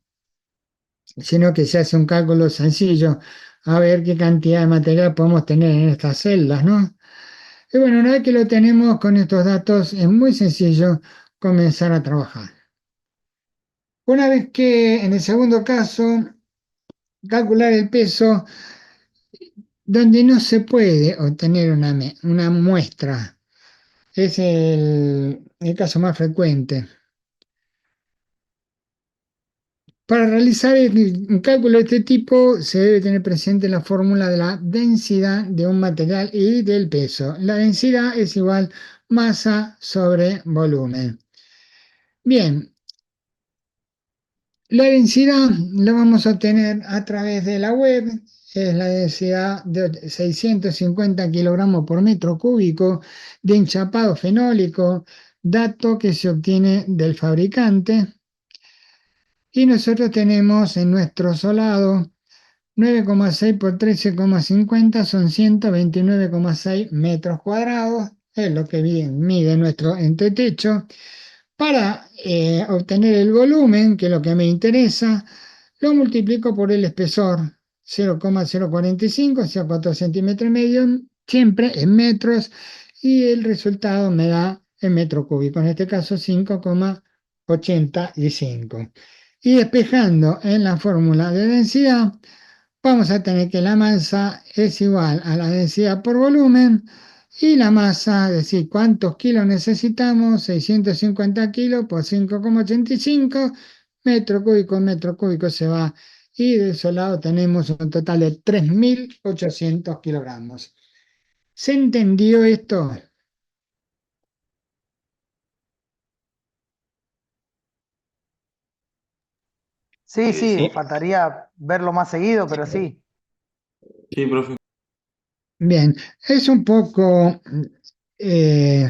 sino que se hace un cálculo sencillo a ver qué cantidad de material podemos tener en estas celdas, ¿no? Y bueno, una vez que lo tenemos con estos datos, es muy sencillo comenzar a trabajar. Una vez que, en el segundo caso, calcular el peso, donde no se puede obtener una muestra, es el caso más frecuente. Para realizar un cálculo de este tipo se debe tener presente la fórmula de la densidad de un material y del peso. La densidad es igual masa sobre volumen. Bien, la densidad la vamos a obtener a través de la web. Es la densidad de 650 kilogramos por metro cúbico de enchapado fenólico, dato que se obtiene del fabricante. Y nosotros tenemos en nuestro solado 9,6 por 13,50 son 129,6 metros cuadrados, es lo que mide nuestro entretecho. Para obtener el volumen, que es lo que me interesa, lo multiplico por el espesor, 0,045, o sea, 4 centímetros y medio, siempre en metros, y el resultado me da en metro cúbico, en este caso 5,85. Y despejando en la fórmula de densidad, vamos a tener que la masa es igual a la densidad por volumen y la masa, es decir, cuántos kilos necesitamos, 650 kilos por 5,85, metro cúbico se va. Y de ese lado tenemos un total de 3.800 kilogramos. ¿Se entendió esto? Sí, sí, Sí. faltaría verlo más seguido, pero sí. Sí, profe. Bien, es un poco... eh,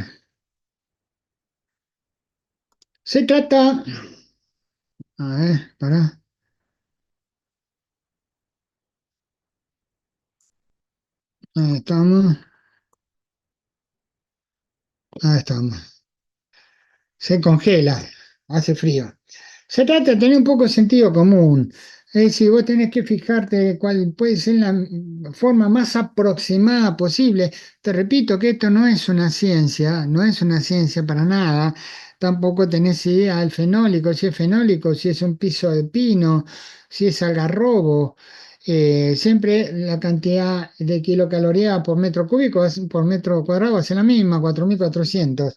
se trata... A ver, pará. Ahí estamos. Ahí estamos. Se congela, hace frío. Se trata de tener un poco de sentido común. Es decir, vos tenés que fijarte cuál puede ser la forma más aproximada posible. Te repito que esto no es una ciencia, no es una ciencia para nada. Tampoco tenés idea del fenólico, si es un piso de pino, si es algarrobo. Siempre la cantidad de kilocalorías por metro cúbico, por metro cuadrado va a ser la misma, 4.400.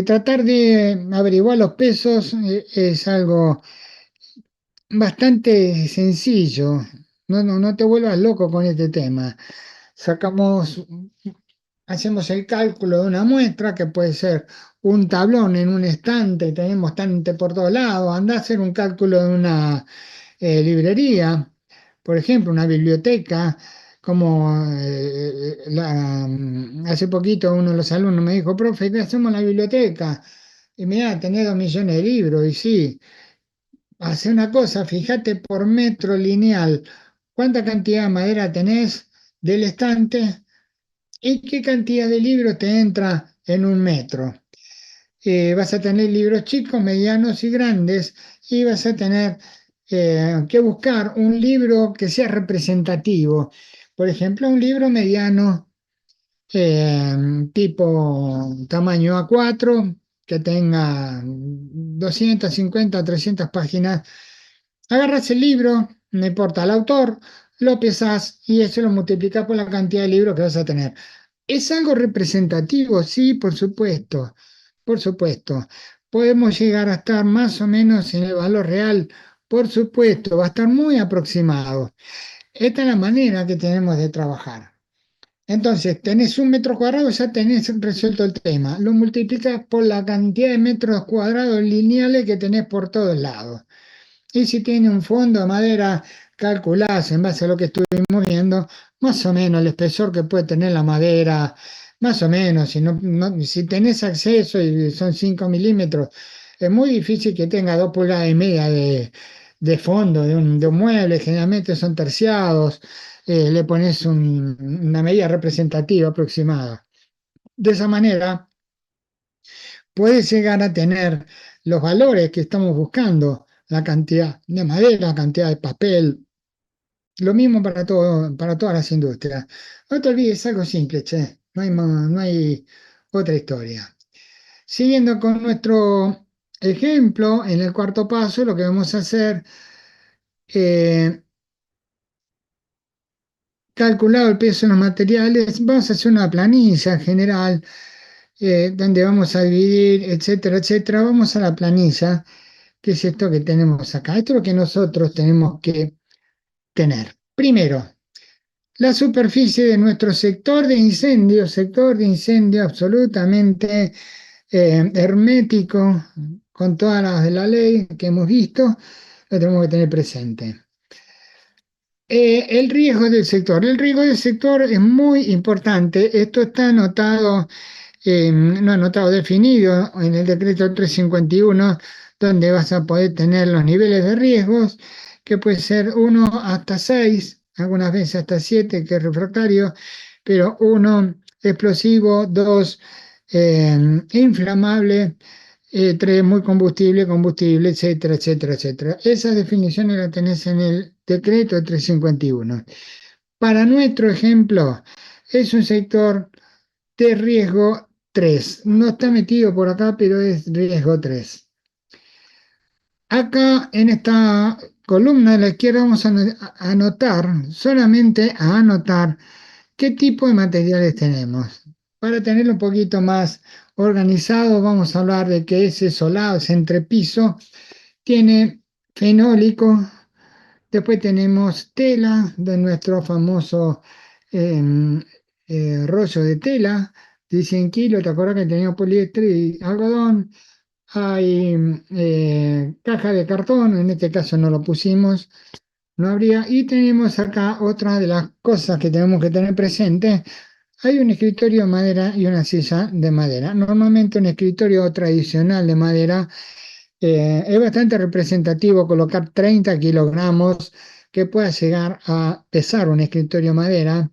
Tratar de averiguar los pesos es algo bastante sencillo. No te vuelvas loco con este tema. Sacamos, hacemos el cálculo de una muestra que puede ser un tablón en un estante, tenemos estante por todos lados. Anda a hacer un cálculo de una librería, por ejemplo, una biblioteca. Hace poquito uno de los alumnos me dijo, profe, ¿qué hacemos en la biblioteca? Y mirá, tenés 2 millones de libros, y sí, hace una cosa, fíjate por metro lineal, cuánta cantidad de madera tenés del estante y qué cantidad de libros te entra en un metro. Vas a tener libros chicos, medianos y grandes, y vas a tener que buscar un libro que sea representativo. Por ejemplo, un libro mediano eh, tipo tamaño A4, que tenga 250 300 páginas. Agarras el libro, no importa el autor, lo pesás y eso lo multiplicas por la cantidad de libros que vas a tener. ¿Es algo representativo? Sí, por supuesto, por supuesto. ¿Podemos llegar a estar más o menos en el valor real? Por supuesto, va a estar muy aproximado. Esta es la manera que tenemos de trabajar. Entonces, tenés un metro cuadrado, ya tenés resuelto el tema. Lo multiplicas por la cantidad de metros cuadrados lineales que tenés por todos lados. Y si tiene un fondo de madera, calculás en base a lo que estuvimos viendo, más o menos el espesor que puede tener la madera, más o menos. Si tenés acceso y son 5 milímetros, es muy difícil que tenga 2,5 pulgadas de fondo de un mueble, generalmente son terciados. Le pones una medida representativa aproximada. De esa manera, puedes llegar a tener los valores que estamos buscando, la cantidad de madera, la cantidad de papel, lo mismo para todo, para todas las industrias. No te olvides, es algo simple, che, no hay otra historia. Siguiendo con nuestro ejemplo, en el cuarto paso, lo que vamos a hacer, eh, calculado el peso de los materiales, vamos a hacer una planilla general donde vamos a dividir, etcétera, etcétera. Vamos a la planilla. ¿Qué es esto que tenemos acá? Esto es lo que nosotros tenemos que tener. Primero, la superficie de nuestro sector de incendio absolutamente hermético, con todas las de la ley que hemos visto, lo tenemos que tener presente. El riesgo del sector. El riesgo del sector es muy importante. Esto está anotado, no anotado, definido en el decreto 351, donde vas a poder tener los niveles de riesgos, que puede ser 1 hasta 6, algunas veces hasta 7, que es refractario, pero 1 explosivo, 2 inflamable, 3 muy combustible, etcétera, etcétera, etcétera. Esas definiciones las tenés en el decreto 351. Para nuestro ejemplo, es un sector de riesgo 3. No está metido por acá, pero es riesgo 3. Acá en esta columna de la izquierda vamos a anotar, solamente a anotar qué tipo de materiales tenemos. Para tenerlo un poquito más organizado, vamos a hablar de que ese solado, ese entrepiso, tiene fenólico. Después tenemos tela de nuestro famoso em, rollo de tela de 100 kilos. ¿Te acuerdas que teníamos poliéster y algodón? Hay caja de cartón, en este caso no lo pusimos, no habría. Y tenemos acá otra de las cosas que tenemos que tener presente. Hay un escritorio de madera y una silla de madera. Normalmente un escritorio tradicional de madera es bastante representativo colocar 30 kilogramos que pueda llegar a pesar un escritorio de madera.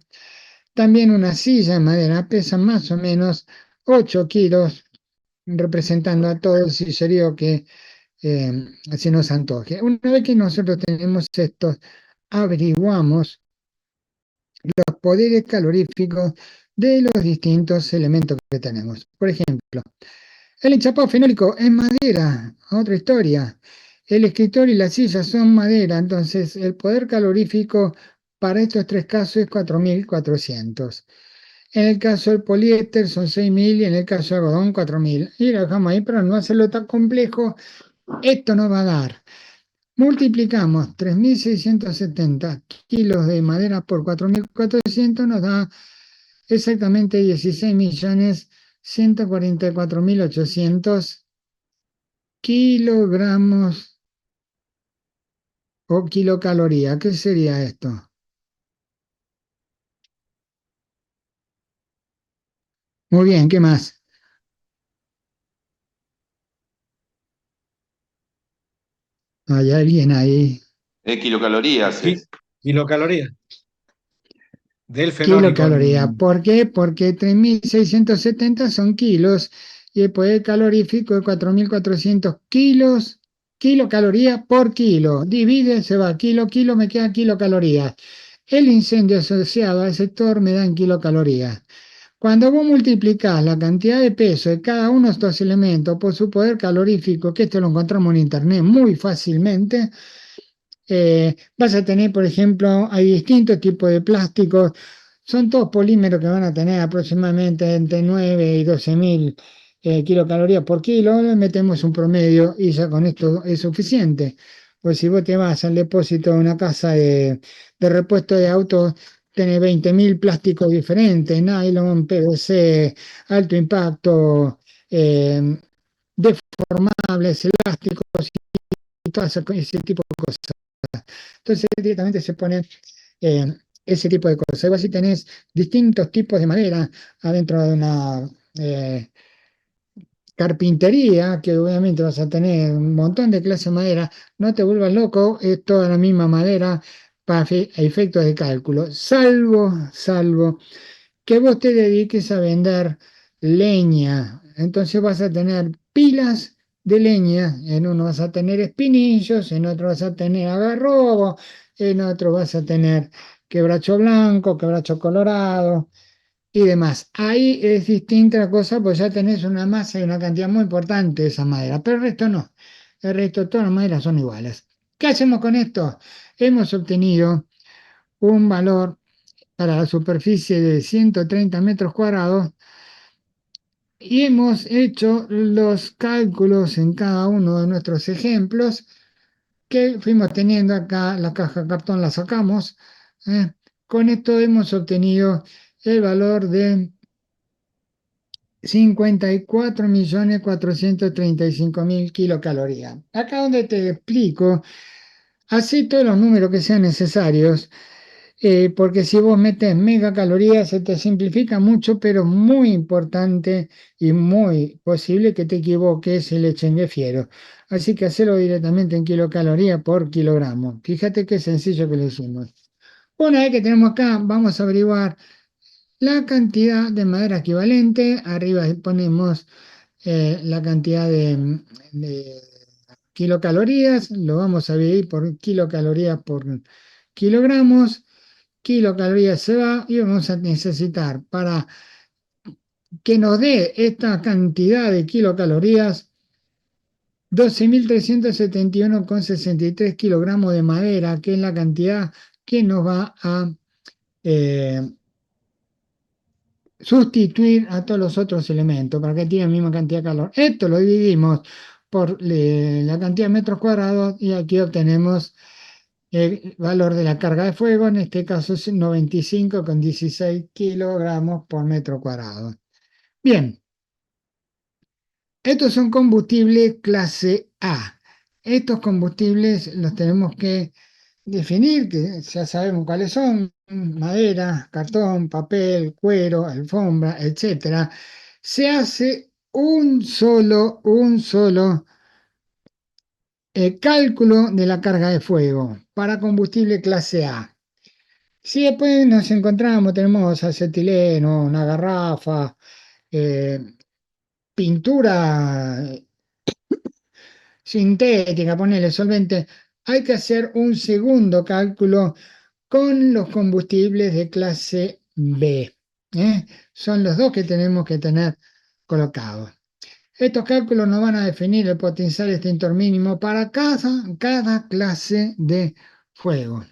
También una silla de madera pesa más o menos 8 kilos, representando a todo el sillerío que se nos antoje. Una vez que nosotros tenemos esto, averiguamos los poderes caloríficos de los distintos elementos que tenemos. Por ejemplo, el enchapado fenólico es madera, otra historia. El escritorio y la silla son madera, entonces el poder calorífico para estos tres casos es 4.400. En el caso del poliéster son 6.000 y en el caso del algodón 4.000. Y lo dejamos ahí para no hacerlo tan complejo. Esto nos va a dar. Multiplicamos 3.670 kilos de madera por 4.400, nos da exactamente 16.144.800 kilogramos o kilocaloría. ¿Qué sería esto? Muy bien, ¿qué más? ¿Hay alguien ahí? Kilocalorías Ki- es. Kilocalorías del fenólico. Kilocaloría. ¿Por qué? Porque 3.670 son kilos y el poder calorífico de 4.400 kilos, kilocaloría por kilo. Divide, se va kilo, me queda kilocalorías. El incendio asociado al sector me da en kilocalorías. Cuando vos multiplicás la cantidad de peso de cada uno de estos elementos por su poder calorífico, que esto lo encontramos en internet muy fácilmente, vas a tener, por ejemplo, hay distintos tipos de plásticos, son todos polímeros que van a tener aproximadamente entre 9 y 12.000 kilocalorías por kilo, le metemos un promedio y ya con esto es suficiente. Pues si vos te vas al depósito de una casa de repuesto de autos, tenés 20.000 plásticos diferentes, nylon, PVC, alto impacto, deformables, elásticos y todo ese tipo de cosas. Entonces directamente se pone eh, ese tipo de cosas. Igual si tenés distintos tipos de madera adentro de una carpintería, que obviamente vas a tener un montón de clases de madera, no te vuelvas loco, es toda la misma madera para efectos de cálculo, salvo que vos te dediques a vender leña. Entonces vas a tener pilas de leña, en uno vas a tener espinillos, en otro vas a tener agarrobo, en otro vas a tener quebracho blanco, quebracho colorado y demás. Ahí es distinta la cosa, pues ya tenés una masa y una cantidad muy importante de esa madera, pero el resto no. El resto, todas las maderas son iguales. ¿Qué hacemos con esto? Hemos obtenido un valor para la superficie de 130 metros cuadrados y hemos hecho los cálculos en cada uno de nuestros ejemplos que fuimos teniendo acá. La caja de cartón la sacamos. ¿eh? Con esto hemos obtenido el valor de 54.435.000 kilocalorías. Acá donde te explico, así todos los números que sean necesarios. Porque si vos metes megacalorías se te simplifica mucho, pero muy importante y muy posible que te equivoques y le echen fiero. Así que hacerlo directamente en kilocalorías por kilogramo. Fíjate qué sencillo que lo hicimos. Una vez que tenemos acá, vamos a averiguar la cantidad de madera equivalente. Arriba ponemos la cantidad de kilocalorías. Lo vamos a dividir por kilocalorías por kilogramos. Kilocalorías se va y vamos a necesitar para que nos dé esta cantidad de kilocalorías, 12.371,63 kilogramos de madera, que es la cantidad que nos va a sustituir a todos los otros elementos para que tengan la misma cantidad de calor. Esto lo dividimos por la cantidad de metros cuadrados y aquí obtenemos el valor de la carga de fuego, en este caso es 95,16 kilogramos por metro cuadrado. Bien, estos son combustibles clase A. Estos combustibles los tenemos que definir, que ya sabemos cuáles son: madera, cartón, papel, cuero, alfombra, etcétera. Se hace un solo cálculo de la carga de fuego para combustible clase A. Si después nos encontramos, tenemos acetileno, una garrafa, pintura sintética, ponerle solvente, hay que hacer un segundo cálculo con los combustibles de clase B. Son los dos que tenemos que tener colocados. Estos cálculos nos van a definir el potencial extintor mínimo para cada clase de fuego.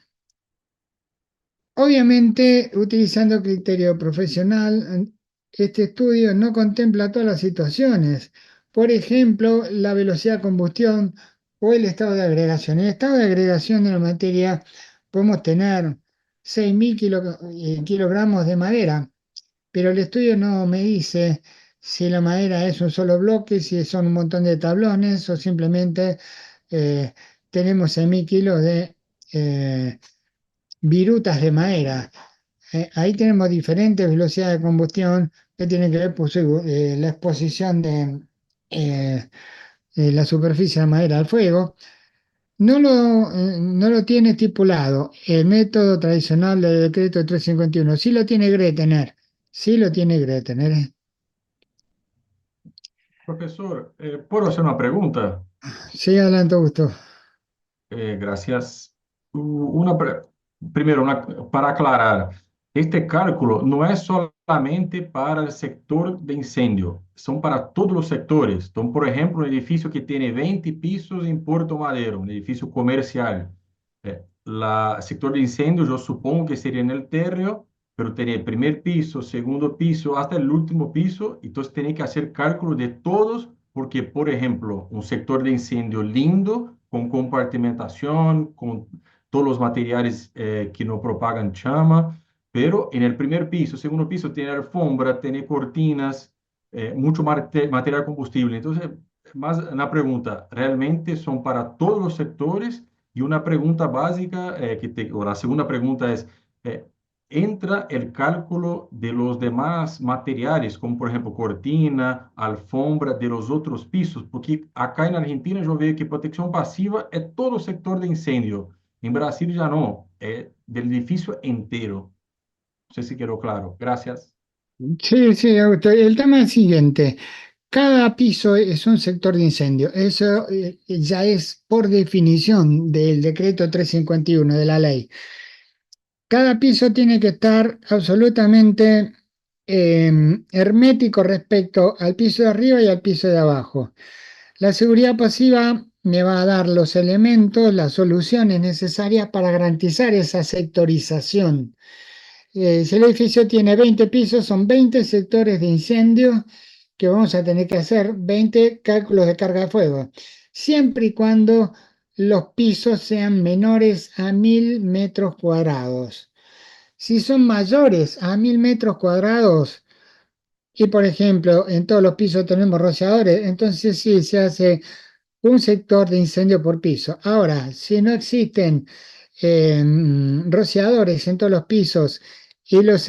Obviamente, utilizando criterio profesional, este estudio no contempla todas las situaciones. Por ejemplo, la velocidad de combustión o el estado de agregación. En el estado de agregación de la materia podemos tener 6.000 kilogramos de madera, pero el estudio no me dice si la madera es un solo bloque, si son un montón de tablones o simplemente tenemos 6.000 kilos de virutas de madera. Ahí tenemos diferentes velocidades de combustión que tienen que ver por la exposición de la superficie de la madera al fuego. No lo tiene estipulado el método tradicional del decreto 351. Sí lo tiene Gretener. Sí lo tiene Gretener. Profesor, ¿puedo hacer una pregunta? Sí, adelante, Augusto. Gracias. Primero, para aclarar, este cálculo no es solamente para el sector de incendio, son para todos los sectores. Entonces, por ejemplo, un edificio que tiene 20 pisos en Puerto Madero, un edificio comercial, el sector de incendio yo supongo que sería en el térreo, pero tiene el primer piso, segundo piso, hasta el último piso, entonces tiene que hacer cálculo de todos, porque, por ejemplo, un sector de incendio lindo, con compartimentación, con todos los materiales que no propagan llama, pero en el primer piso, segundo piso, tiene alfombra, tiene cortinas, mucho material combustible. Entonces, más una pregunta, ¿realmente son para todos los sectores? Y una pregunta básica, o la segunda pregunta es, ¿entra el cálculo de los demás materiales, como por ejemplo cortina, alfombra, de los otros pisos? Porque acá en Argentina yo veo que protección pasiva es todo sector de incendio. En Brasil ya no, es del edificio entero. No sé si quedó claro. Gracias. Sí, Augusto. El tema es el siguiente. Cada piso es un sector de incendio. Eso ya es por definición del decreto 351 de la ley. Cada piso tiene que estar absolutamente hermético respecto al piso de arriba y al piso de abajo. La seguridad pasiva me va a dar los elementos, las soluciones necesarias para garantizar esa sectorización. Si el edificio tiene 20 pisos, son 20 sectores de incendio que vamos a tener que hacer 20 cálculos de carga de fuego, siempre y cuando los pisos sean menores a 1.000 metros cuadrados. Si son mayores a 1.000 metros cuadrados, y por ejemplo en todos los pisos tenemos rociadores, entonces sí se hace un sector de incendio por piso. Ahora, si no existen rociadores en todos los pisos y los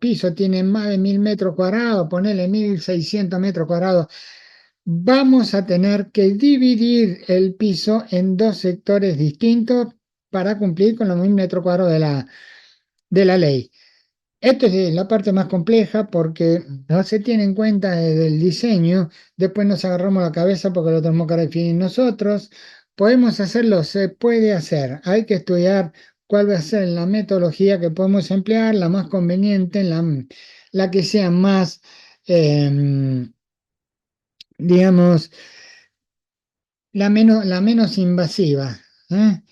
pisos tienen más de 1.000 metros cuadrados, ponerle 1.600 metros cuadrados, vamos a tener que dividir el piso en dos sectores distintos para cumplir con los 1.000 metros cuadrados de la ley. Esto es la parte más compleja porque no se tiene en cuenta desde el diseño, después nos agarramos la cabeza porque lo tenemos que definir nosotros. Podemos hacerlo, se puede hacer, hay que estudiar cuál va a ser la metodología que podemos emplear, la más conveniente, la que sea más em, digamos, la menos invasiva. ¿Eh?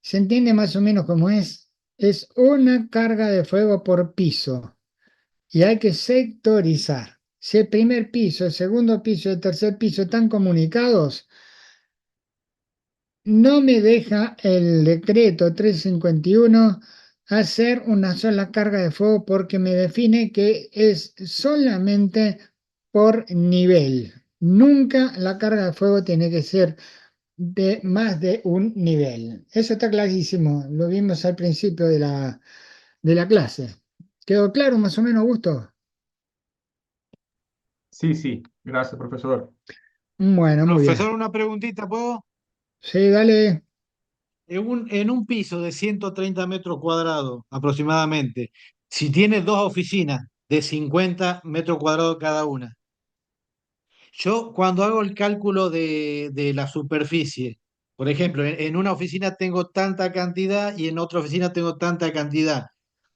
¿Se entiende más o menos cómo es? Es una carga de fuego por piso y hay que sectorizar. Si el primer piso, el segundo piso y el tercer piso están comunicados, no me deja el decreto 351 hacer una sola carga de fuego porque me define que es solamente por nivel. Nunca la carga de fuego tiene que ser de más de un nivel. Eso está clarísimo. Lo vimos al principio de la clase. ¿Quedó claro más o menos, Augusto? Sí, sí, gracias, profesor. Bueno, muy bien. Profesor, una preguntita, ¿puedo? Sí, dale. En un piso de 130 metros cuadrados aproximadamente, si tiene dos oficinas de 50 metros cuadrados cada una, yo cuando hago el cálculo de la superficie, por ejemplo, en una oficina tengo tanta cantidad y en otra oficina tengo tanta cantidad.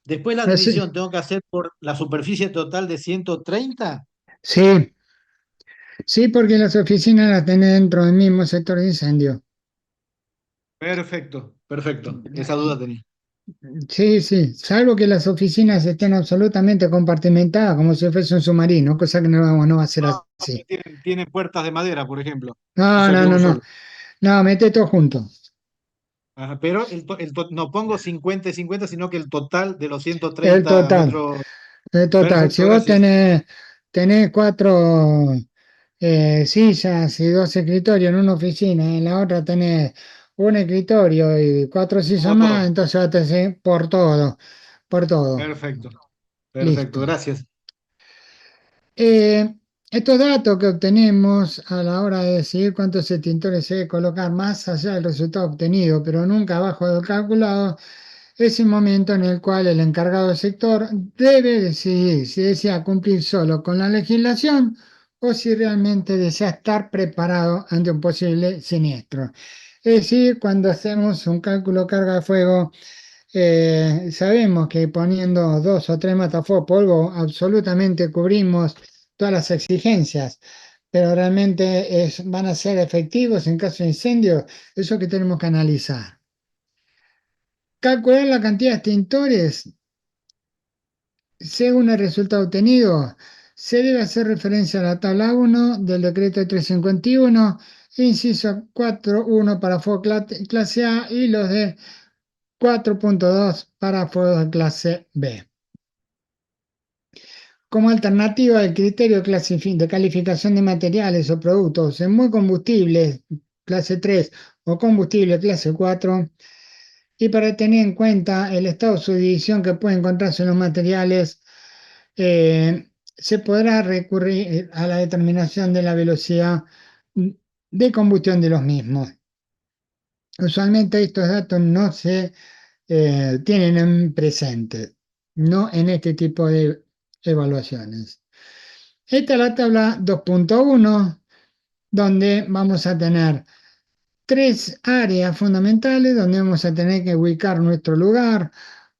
Después la Sí, división tengo que hacer por la superficie total de 130. sí, sí, porque las oficinas las tenés dentro del mismo sector de incendio. Perfecto, perfecto. Esa duda tenía. Sí, sí, salvo que las oficinas estén absolutamente compartimentadas como si fuese un submarino, cosa que no va a ser Ah, así. tienen puertas de madera, por ejemplo. O No, sea no, que no, un no, solo. no, mete todo junto. Ajá, pero no pongo 50 y 50, sino que el total de los El 130 total, metros. el total. Si Perfecto, vos gracias. tenés cuatro sillas y dos escritorios en una oficina, en la otra tenés un escritorio y cuatro sillas Pongo más, todo. entonces va a tener por todo, por todo. Perfecto, perfecto, Listo. gracias. Eh, Estos datos que obtenemos a la hora de decidir cuántos extintores se debe colocar más allá del resultado obtenido, pero nunca abajo del calculado, es el momento en el cual el encargado del sector debe decidir si desea cumplir solo con la legislación o si realmente desea estar preparado ante un posible siniestro. Es decir, cuando hacemos un cálculo carga de fuego, sabemos que poniendo dos o tres matafuegos polvo absolutamente cubrimos todas las exigencias, pero realmente van a ser efectivos en caso de incendio, eso que tenemos que analizar. Calcular la cantidad de extintores según el resultado obtenido. Se debe hacer referencia a la tabla 1 del decreto 351, inciso 4.1 para fuego clase A y los de 4.2 para fuego de clase B. Como alternativa al criterio de calificación de materiales o productos en muy combustibles clase 3 o combustible clase 4, y para tener en cuenta el estado de subdivisión que puede encontrarse en los materiales, se podrá recurrir a la determinación de la velocidad de combustión de los mismos. Usualmente estos datos no se tienen en presente, no en este tipo de evaluaciones. Esta es la tabla 2.1, donde vamos a tener tres áreas fundamentales donde vamos a tener que ubicar nuestro lugar.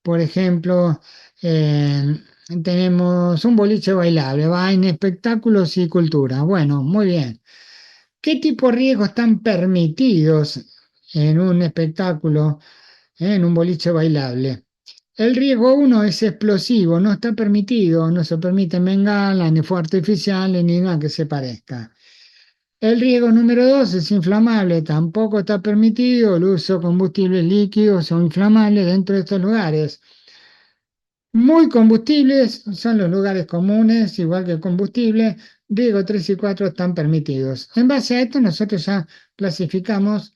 Por ejemplo, eh, tenemos un boliche bailable, va en espectáculos y cultura. Bueno, muy bien. ¿Qué tipo de riesgos están permitidos en un espectáculo, en un boliche bailable? El riesgo uno es explosivo, no está permitido, no se permite bengala, ni fuego artificial, ni nada que se parezca. El riesgo número 2 es inflamable, tampoco está permitido el uso de combustibles líquidos o inflamables dentro de estos lugares. Muy combustibles son los lugares comunes, igual que el combustible. Riesgo 3 y 4 están permitidos. En base a esto, nosotros ya clasificamos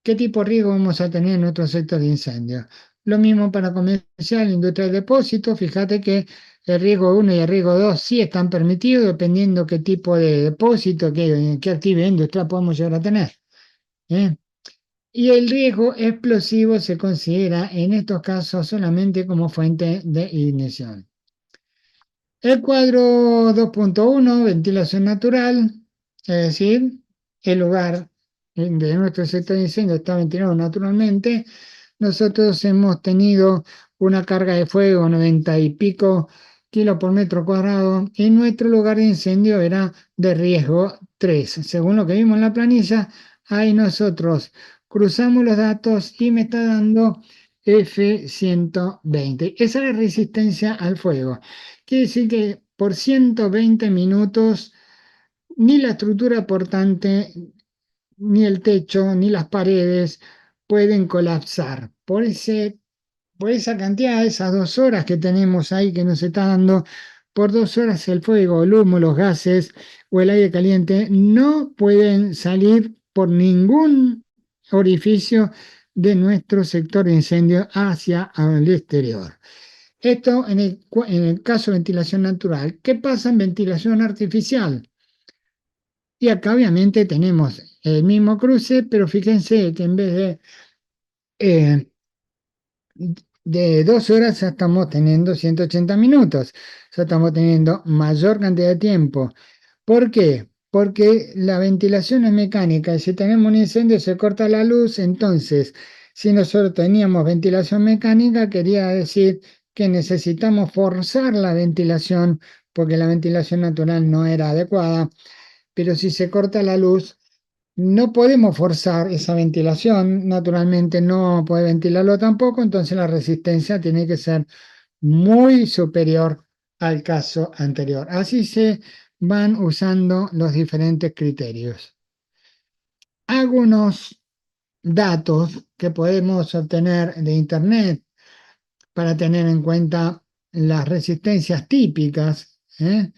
qué tipo de riesgo vamos a tener en nuestro sector de incendio. Lo mismo para comercial, industrial, depósito. Fíjate que el riesgo 1 y el riesgo 2 sí están permitidos, dependiendo qué tipo de depósito, qué actividad industrial podemos llegar a tener. ¿Eh? Y el riesgo explosivo se considera en estos casos solamente como fuente de ignición. El cuadro 2.1, ventilación natural, es decir, el lugar de nuestro sector de incendio está ventilado naturalmente. Nosotros hemos tenido una carga de fuego 90 y pico kilos por metro cuadrado y nuestro lugar de incendio era de riesgo 3. Según lo que vimos en la planilla, ahí nosotros cruzamos los datos y me está dando F120. Esa es la resistencia al fuego. Quiere decir que por 120 minutos ni la estructura portante, ni el techo, ni las paredes pueden colapsar. Por esa cantidad, esas 2 horas que tenemos ahí que nos está dando, por 2 horas el fuego, el humo, los gases o el aire caliente no pueden salir por ningún orificio de nuestro sector de incendio hacia el exterior. Esto en el caso de ventilación natural. ¿Qué pasa en ventilación artificial? Y acá obviamente tenemos el mismo cruce, pero fíjense que en vez eh, de 2 horas ya estamos teniendo 180 minutos, ya estamos teniendo mayor cantidad de tiempo. ¿Por qué? Porque la ventilación es mecánica y si tenemos un incendio se corta la luz, entonces si nosotros teníamos ventilación mecánica quería decir que necesitamos forzar la ventilación porque la ventilación natural no era adecuada, pero si se corta la luz no podemos forzar esa ventilación, naturalmente no puede ventilarlo tampoco, entonces la resistencia tiene que ser muy superior al caso anterior. Así se van usando los diferentes criterios. Algunos datos que podemos obtener de Internet para tener en cuenta las resistencias típicas, ¿eh?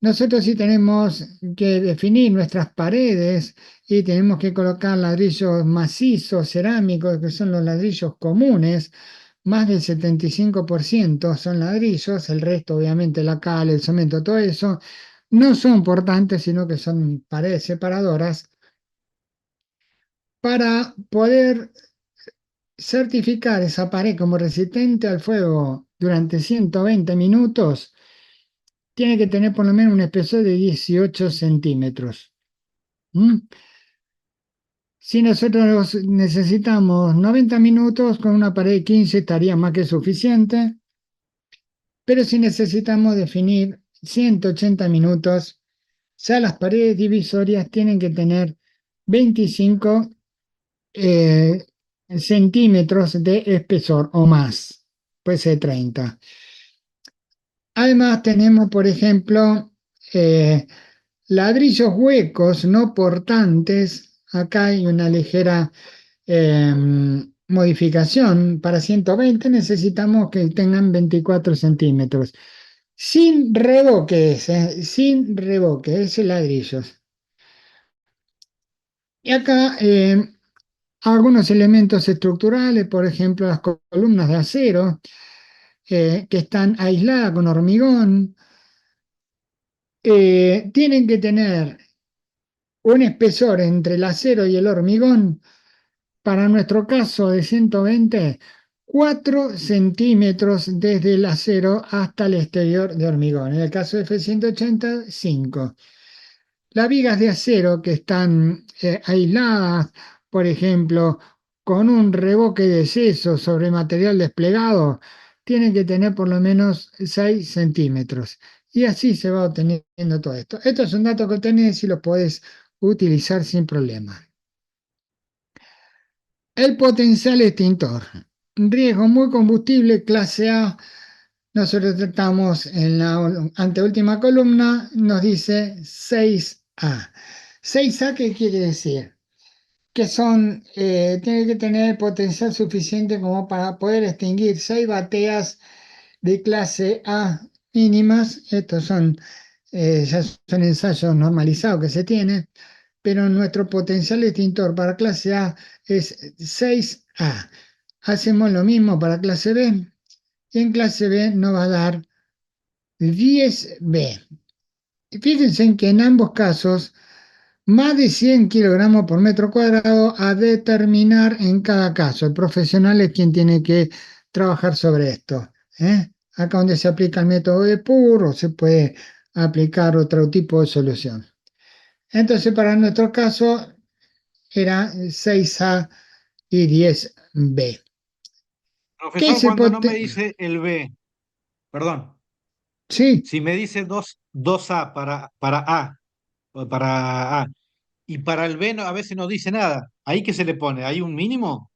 Nosotros sí tenemos que definir nuestras paredes y tenemos que colocar ladrillos macizos, cerámicos, que son los ladrillos comunes. Más del 75% son ladrillos, el resto obviamente la cal, el cemento, todo eso, no son importantes, sino que son paredes separadoras. Para poder certificar esa pared como resistente al fuego durante 120 minutos, tiene que tener por lo menos un espesor de 18 centímetros. ¿Mm? Si nosotros necesitamos 90 minutos, con una pared de 15 estaría más que suficiente. Pero si necesitamos definir 180 minutos, ya las paredes divisorias tienen que tener 25 centímetros de espesor o más, puede ser 30. Además tenemos, por ejemplo, ladrillos huecos no portantes. Acá hay una ligera modificación. Para 120 necesitamos que tengan 24 centímetros. Sin revoques, sin revoques, ladrillos. Y acá algunos elementos estructurales, por ejemplo, las columnas de acero, que están aisladas con hormigón, tienen que tener un espesor entre el acero y el hormigón, para nuestro caso de 120, 4 centímetros desde el acero hasta el exterior de hormigón. En el caso de F180, 5. Las vigas de acero que están aisladas, por ejemplo, con un revoque de yeso sobre material desplegado, tienen que tener por lo menos 6 centímetros. Y así se va obteniendo todo esto. Estos son datos que tenés y los podés utilizar sin problema. El potencial extintor. Riesgo muy combustible, clase A. Nosotros tratamos en la anteúltima columna, nos dice 6A. 6A, ¿qué quiere decir? Que tiene que tener potencial suficiente como para poder extinguir 6 bateas de clase A mínimas. Estos ya son ensayos normalizados que se tienen, pero nuestro potencial extintor para clase A es 6A. Hacemos lo mismo para clase B. Y en clase B nos va a dar 10B. Fíjense en que en ambos casos, más de 100 kilogramos por metro cuadrado a determinar en cada caso. El profesional es quien tiene que trabajar sobre esto. Acá donde se aplica el método de PUR o se puede aplicar otro tipo de solución. Entonces, para nuestro caso, era 6A y 10B. ¿Qué Profesor, es el cuando no me dice el B, perdón, Sí, Si me dice 2A para A, o para A, y para el B a veces no dice nada, ¿ahí qué se le pone? ¿Hay un mínimo?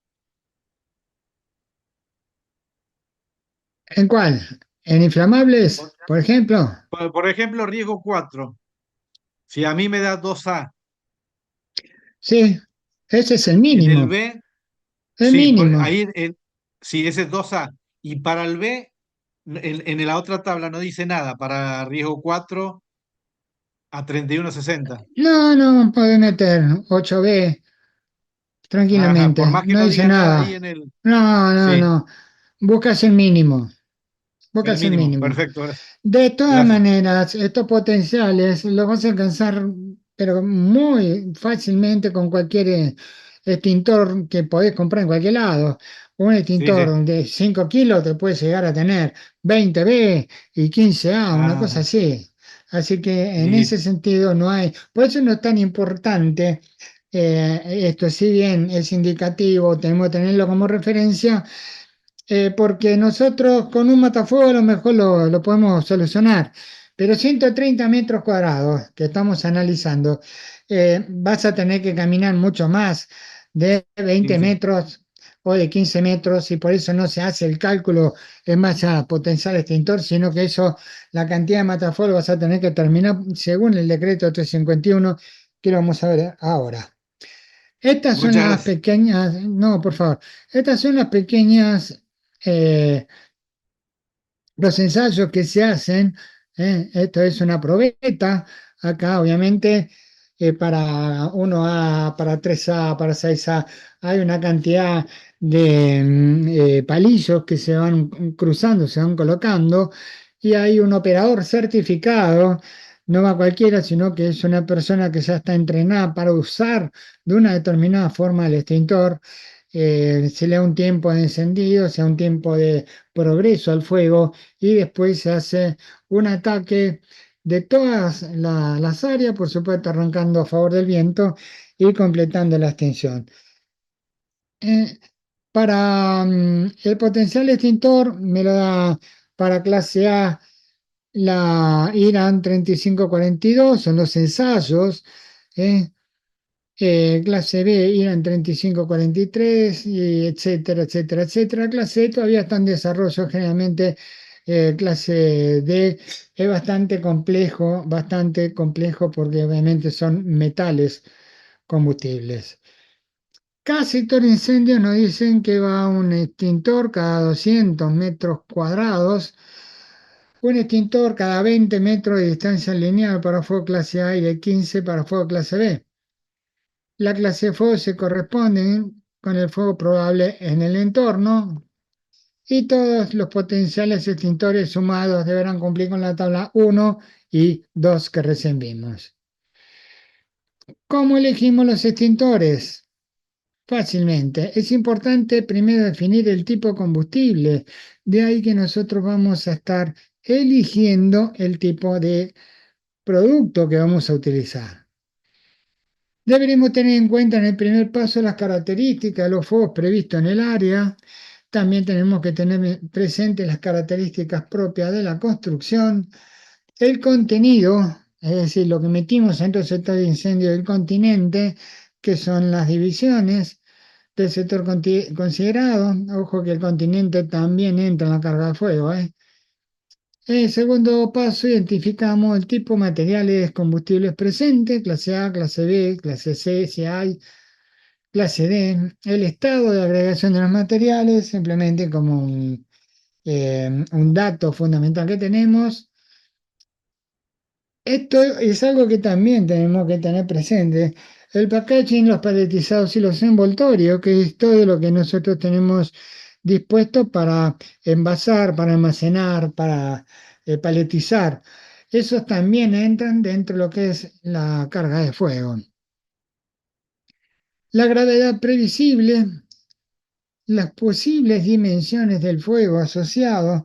¿en cuál? ¿En Por, inflamables, por ejemplo? por ejemplo, riesgo 4. Si a mí me da 2A, Sí, ese es el en el mínimo, B, el sí, mínimo. ahí sí, ese es 2A. Y para el B, en la otra tabla no dice nada, para riesgo 4 a 31,60. No, no, puede meter 8B Ajá, por tranquilamente, más que no no dice diga nada ahí nada. en el... No, no, Sí, no. Buscas el mínimo, el buscas el mínimo, mínimo. perfecto, De todas gracias. maneras, estos potenciales los vas a alcanzar, pero muy fácilmente con cualquier extintor que podés comprar en cualquier lado. Un Sí, sí. extintor de 5 kilos te puede llegar a tener 20B y 15A, una cosa Ah, así. Así que en ese listo. sentido no hay. Por eso no es tan importante esto, si bien es indicativo, tenemos que tenerlo como referencia porque nosotros con un matafuego a lo mejor lo podemos solucionar, pero 130 metros cuadrados que estamos analizando, vas a tener que caminar mucho más de Sí, 20 sí. metros o de 15 metros y por eso no se hace el cálculo en base a potencial extintor, sino que eso, la cantidad de matafuegos vas a tener que terminar según el decreto 351 que lo vamos a ver ahora. Estas son Muchas las gracias. pequeñas, no, por favor, estas son las pequeñas, eh, los ensayos que se hacen. Esto es una probeta, acá obviamente para 1A, para 3A, para 6A, hay una cantidad de palillos que se van cruzando, se van colocando, y hay un operador certificado. No va cualquiera, sino que es una persona que ya está entrenada para usar de una determinada forma el extintor. Se le da un tiempo de encendido, se da un tiempo de progreso al fuego y después se hace un ataque de todas las áreas, por supuesto arrancando a favor del viento y completando la extinción. Eh, para el potencial extintor me lo da para clase A la IRAN 3542, son los ensayos. ¿eh? Clase B iban 3543, y etcétera, etcétera, etcétera. Clase E todavía está en desarrollo, generalmente clase D es bastante complejo porque obviamente son metales combustibles. Cada sector de incendio nos dicen que va un extintor cada 200 metros cuadrados, un extintor cada 20 metros de distancia lineal para fuego clase A y de 15 para fuego clase B. La clase de fuego se corresponde con el fuego probable en el entorno y todos los potenciales extintores sumados deberán cumplir con la tabla 1 y 2 que recién vimos. ¿Cómo elegimos los extintores? Fácilmente. Es importante primero definir el tipo de combustible. De ahí que nosotros vamos a estar eligiendo el tipo de producto que vamos a utilizar. Deberemos tener en cuenta en el primer paso las características de los fuegos previstos en el área. También tenemos que tener presentes las características propias de la construcción, el contenido, es decir, lo que metimos dentro del sector de incendio del continente, que son las divisiones del sector considerado. Ojo que el continente también entra en la carga de fuego. En segundo paso, identificamos el tipo de materiales combustibles presentes, clase A, clase B, clase C, si hay, clase D, el estado de agregación de los materiales, simplemente como un dato fundamental que tenemos. Esto es algo que también tenemos que tener presente. El packaging, los paletizados y los envoltorios, que es todo lo que nosotros tenemos dispuesto para envasar, para almacenar, para paletizar. Esos también entran dentro de lo que es la carga de fuego. La gravedad previsible, las posibles dimensiones del fuego asociado.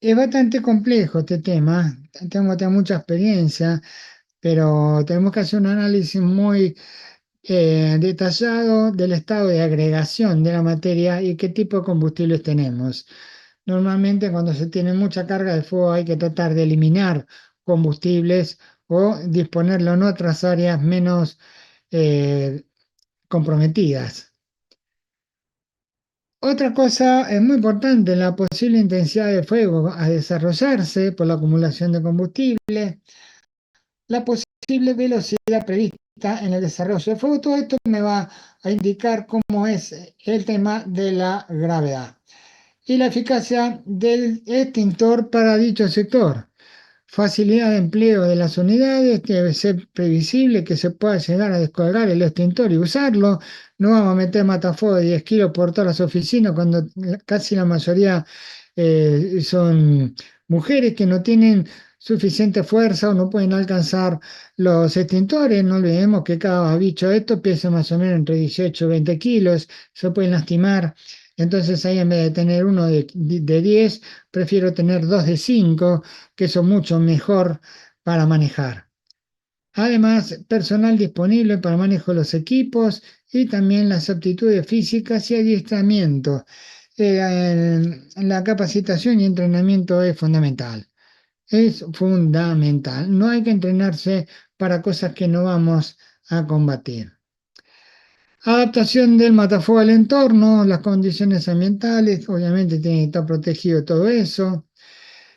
Es bastante complejo este tema, tengo que tener mucha experiencia, pero tenemos que hacer un análisis muy detallado del estado de agregación de la materia y qué tipo de combustibles tenemos. Normalmente cuando se tiene mucha carga de fuego hay que tratar de eliminar combustibles o disponerlo en otras áreas menos comprometidas. Otra cosa muy importante, la posible intensidad de fuego a desarrollarse por la acumulación de combustible, la posible velocidad prevista en el desarrollo de fuego. Todo esto me va a indicar cómo es el tema de la gravedad y la eficacia del extintor para dicho sector. Facilidad de empleo de las unidades, debe ser previsible que se pueda llegar a descolgar el extintor y usarlo. No vamos a meter matafuego de 10 kilos por todas las oficinas cuando casi la mayoría son mujeres que no tienen suficiente fuerza o no pueden alcanzar los extintores. No olvidemos que cada bicho de estos pesa más o menos entre 18 y 20 kilos, se pueden lastimar. Entonces ahí en vez de tener uno de 10, prefiero tener dos de 5, que son mucho mejor para manejar. Además, personal disponible para manejo de los equipos y también las aptitudes físicas y adiestramiento. La capacitación y entrenamiento es fundamental. Es fundamental. No hay que entrenarse para cosas que no vamos a combatir. Adaptación del matafuego al entorno, las condiciones ambientales, obviamente tiene que estar protegido todo eso.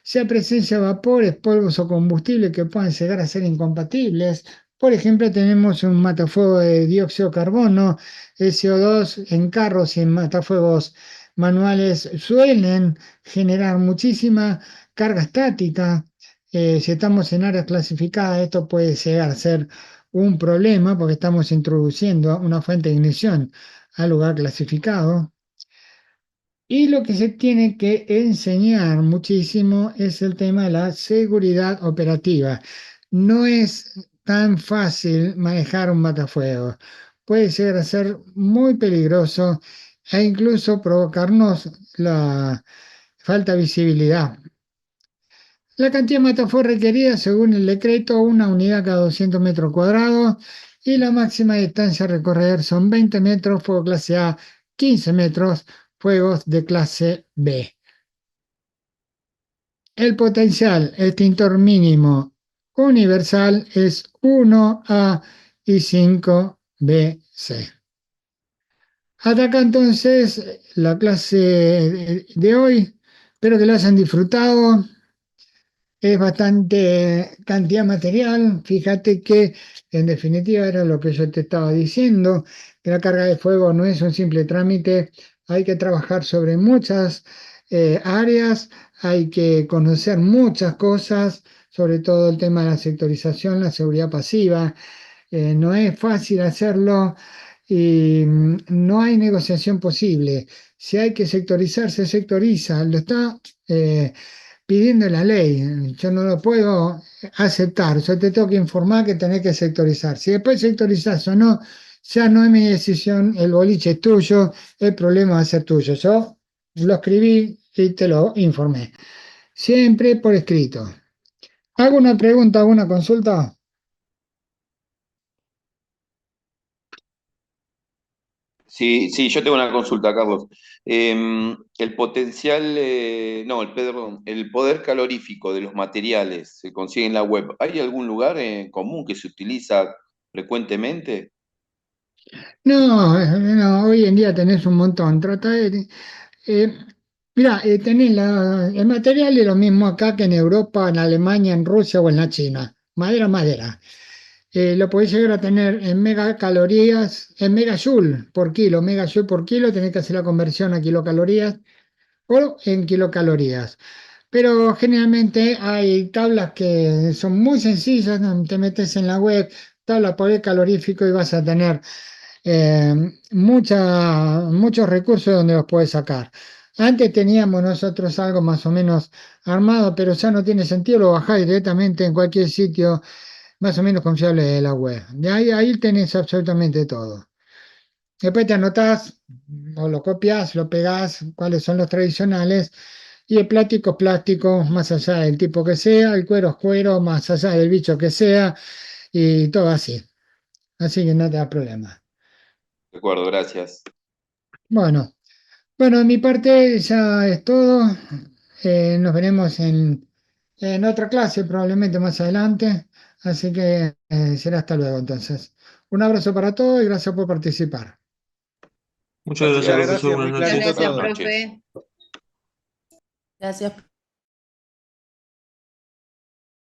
Sea presencia de vapores, polvos o combustibles que puedan llegar a ser incompatibles. Por ejemplo, tenemos un matafuego de dióxido de carbono, el CO2 en carros y en matafuegos manuales suelen generar muchísima carga estática. Si estamos en áreas clasificadas, esto puede llegar a ser un problema porque estamos introduciendo una fuente de ignición al lugar clasificado. Y lo que se tiene que enseñar muchísimo es el tema de la seguridad operativa. No es tan fácil manejar un matafuego. Puede llegar a ser muy peligroso e incluso provocarnos la falta de visibilidad. La cantidad de matafuego requerida, según el decreto, una unidad cada 200 metros cuadrados y la máxima distancia a recorrer son 20 metros, fuego clase A, 15 metros, fuegos de clase B. El potencial extintor mínimo universal es 1A y 5BC. Hasta acá entonces la clase de hoy. Espero que lo hayan disfrutado. Es bastante cantidad material. Fíjate que en definitiva era lo que yo te estaba diciendo, que la carga de fuego no es un simple trámite, hay que trabajar sobre muchas áreas, hay que conocer muchas cosas, sobre todo el tema de la sectorización, la seguridad pasiva. No es fácil hacerlo y no hay negociación posible. Si hay que sectorizar, se sectoriza. Lo está pidiendo la ley. Yo no lo puedo aceptar. Yo te tengo que informar que tenés que sectorizar. Si después sectorizás o no, ya no es mi decisión. El boliche es tuyo, el problema va a ser tuyo. Yo lo escribí y te lo informé. Siempre por escrito. ¿Alguna pregunta, alguna consulta? Sí, sí, yo tengo una consulta, Carlos. El potencial, no, perdón, el poder calorífico de los materiales se consigue en la web. ¿Hay algún lugar en común que se utiliza frecuentemente? No, no, hoy en día tenés un montón. Trata de, eh, mirá, tenés el material es lo mismo acá que en Europa, en Alemania, en Rusia o en la China. Madera, madera. Lo podés llegar a tener en megacalorías, en megajoule por kilo. Megajoule por kilo, tenés que hacer la conversión a kilocalorías o en kilocalorías. Pero generalmente hay tablas que son muy sencillas, ¿no? Te metes en la web, tabla por el calorífico y vas a tener eh, muchos recursos donde los puedes sacar. Antes teníamos nosotros algo más o menos armado, pero ya no tiene sentido, lo bajáis directamente en cualquier sitio más o menos confiable de la web. De ahí tenés absolutamente todo. Después te anotás o lo copias, lo pegás, cuáles son los tradicionales. Y el plástico es plástico, más allá del tipo que sea, el cuero es cuero, más allá del bicho que sea, y todo así. Así que no te da problema. De acuerdo, gracias. Bueno. Bueno, de mi parte ya es todo. Nos veremos en otra clase, probablemente más adelante. Así que será hasta luego entonces. Un abrazo para todos y gracias por participar. Muchas gracias, Gracias, profesor. Muchas Buenas muy noches. gracias, Buenas noches. profe. Gracias.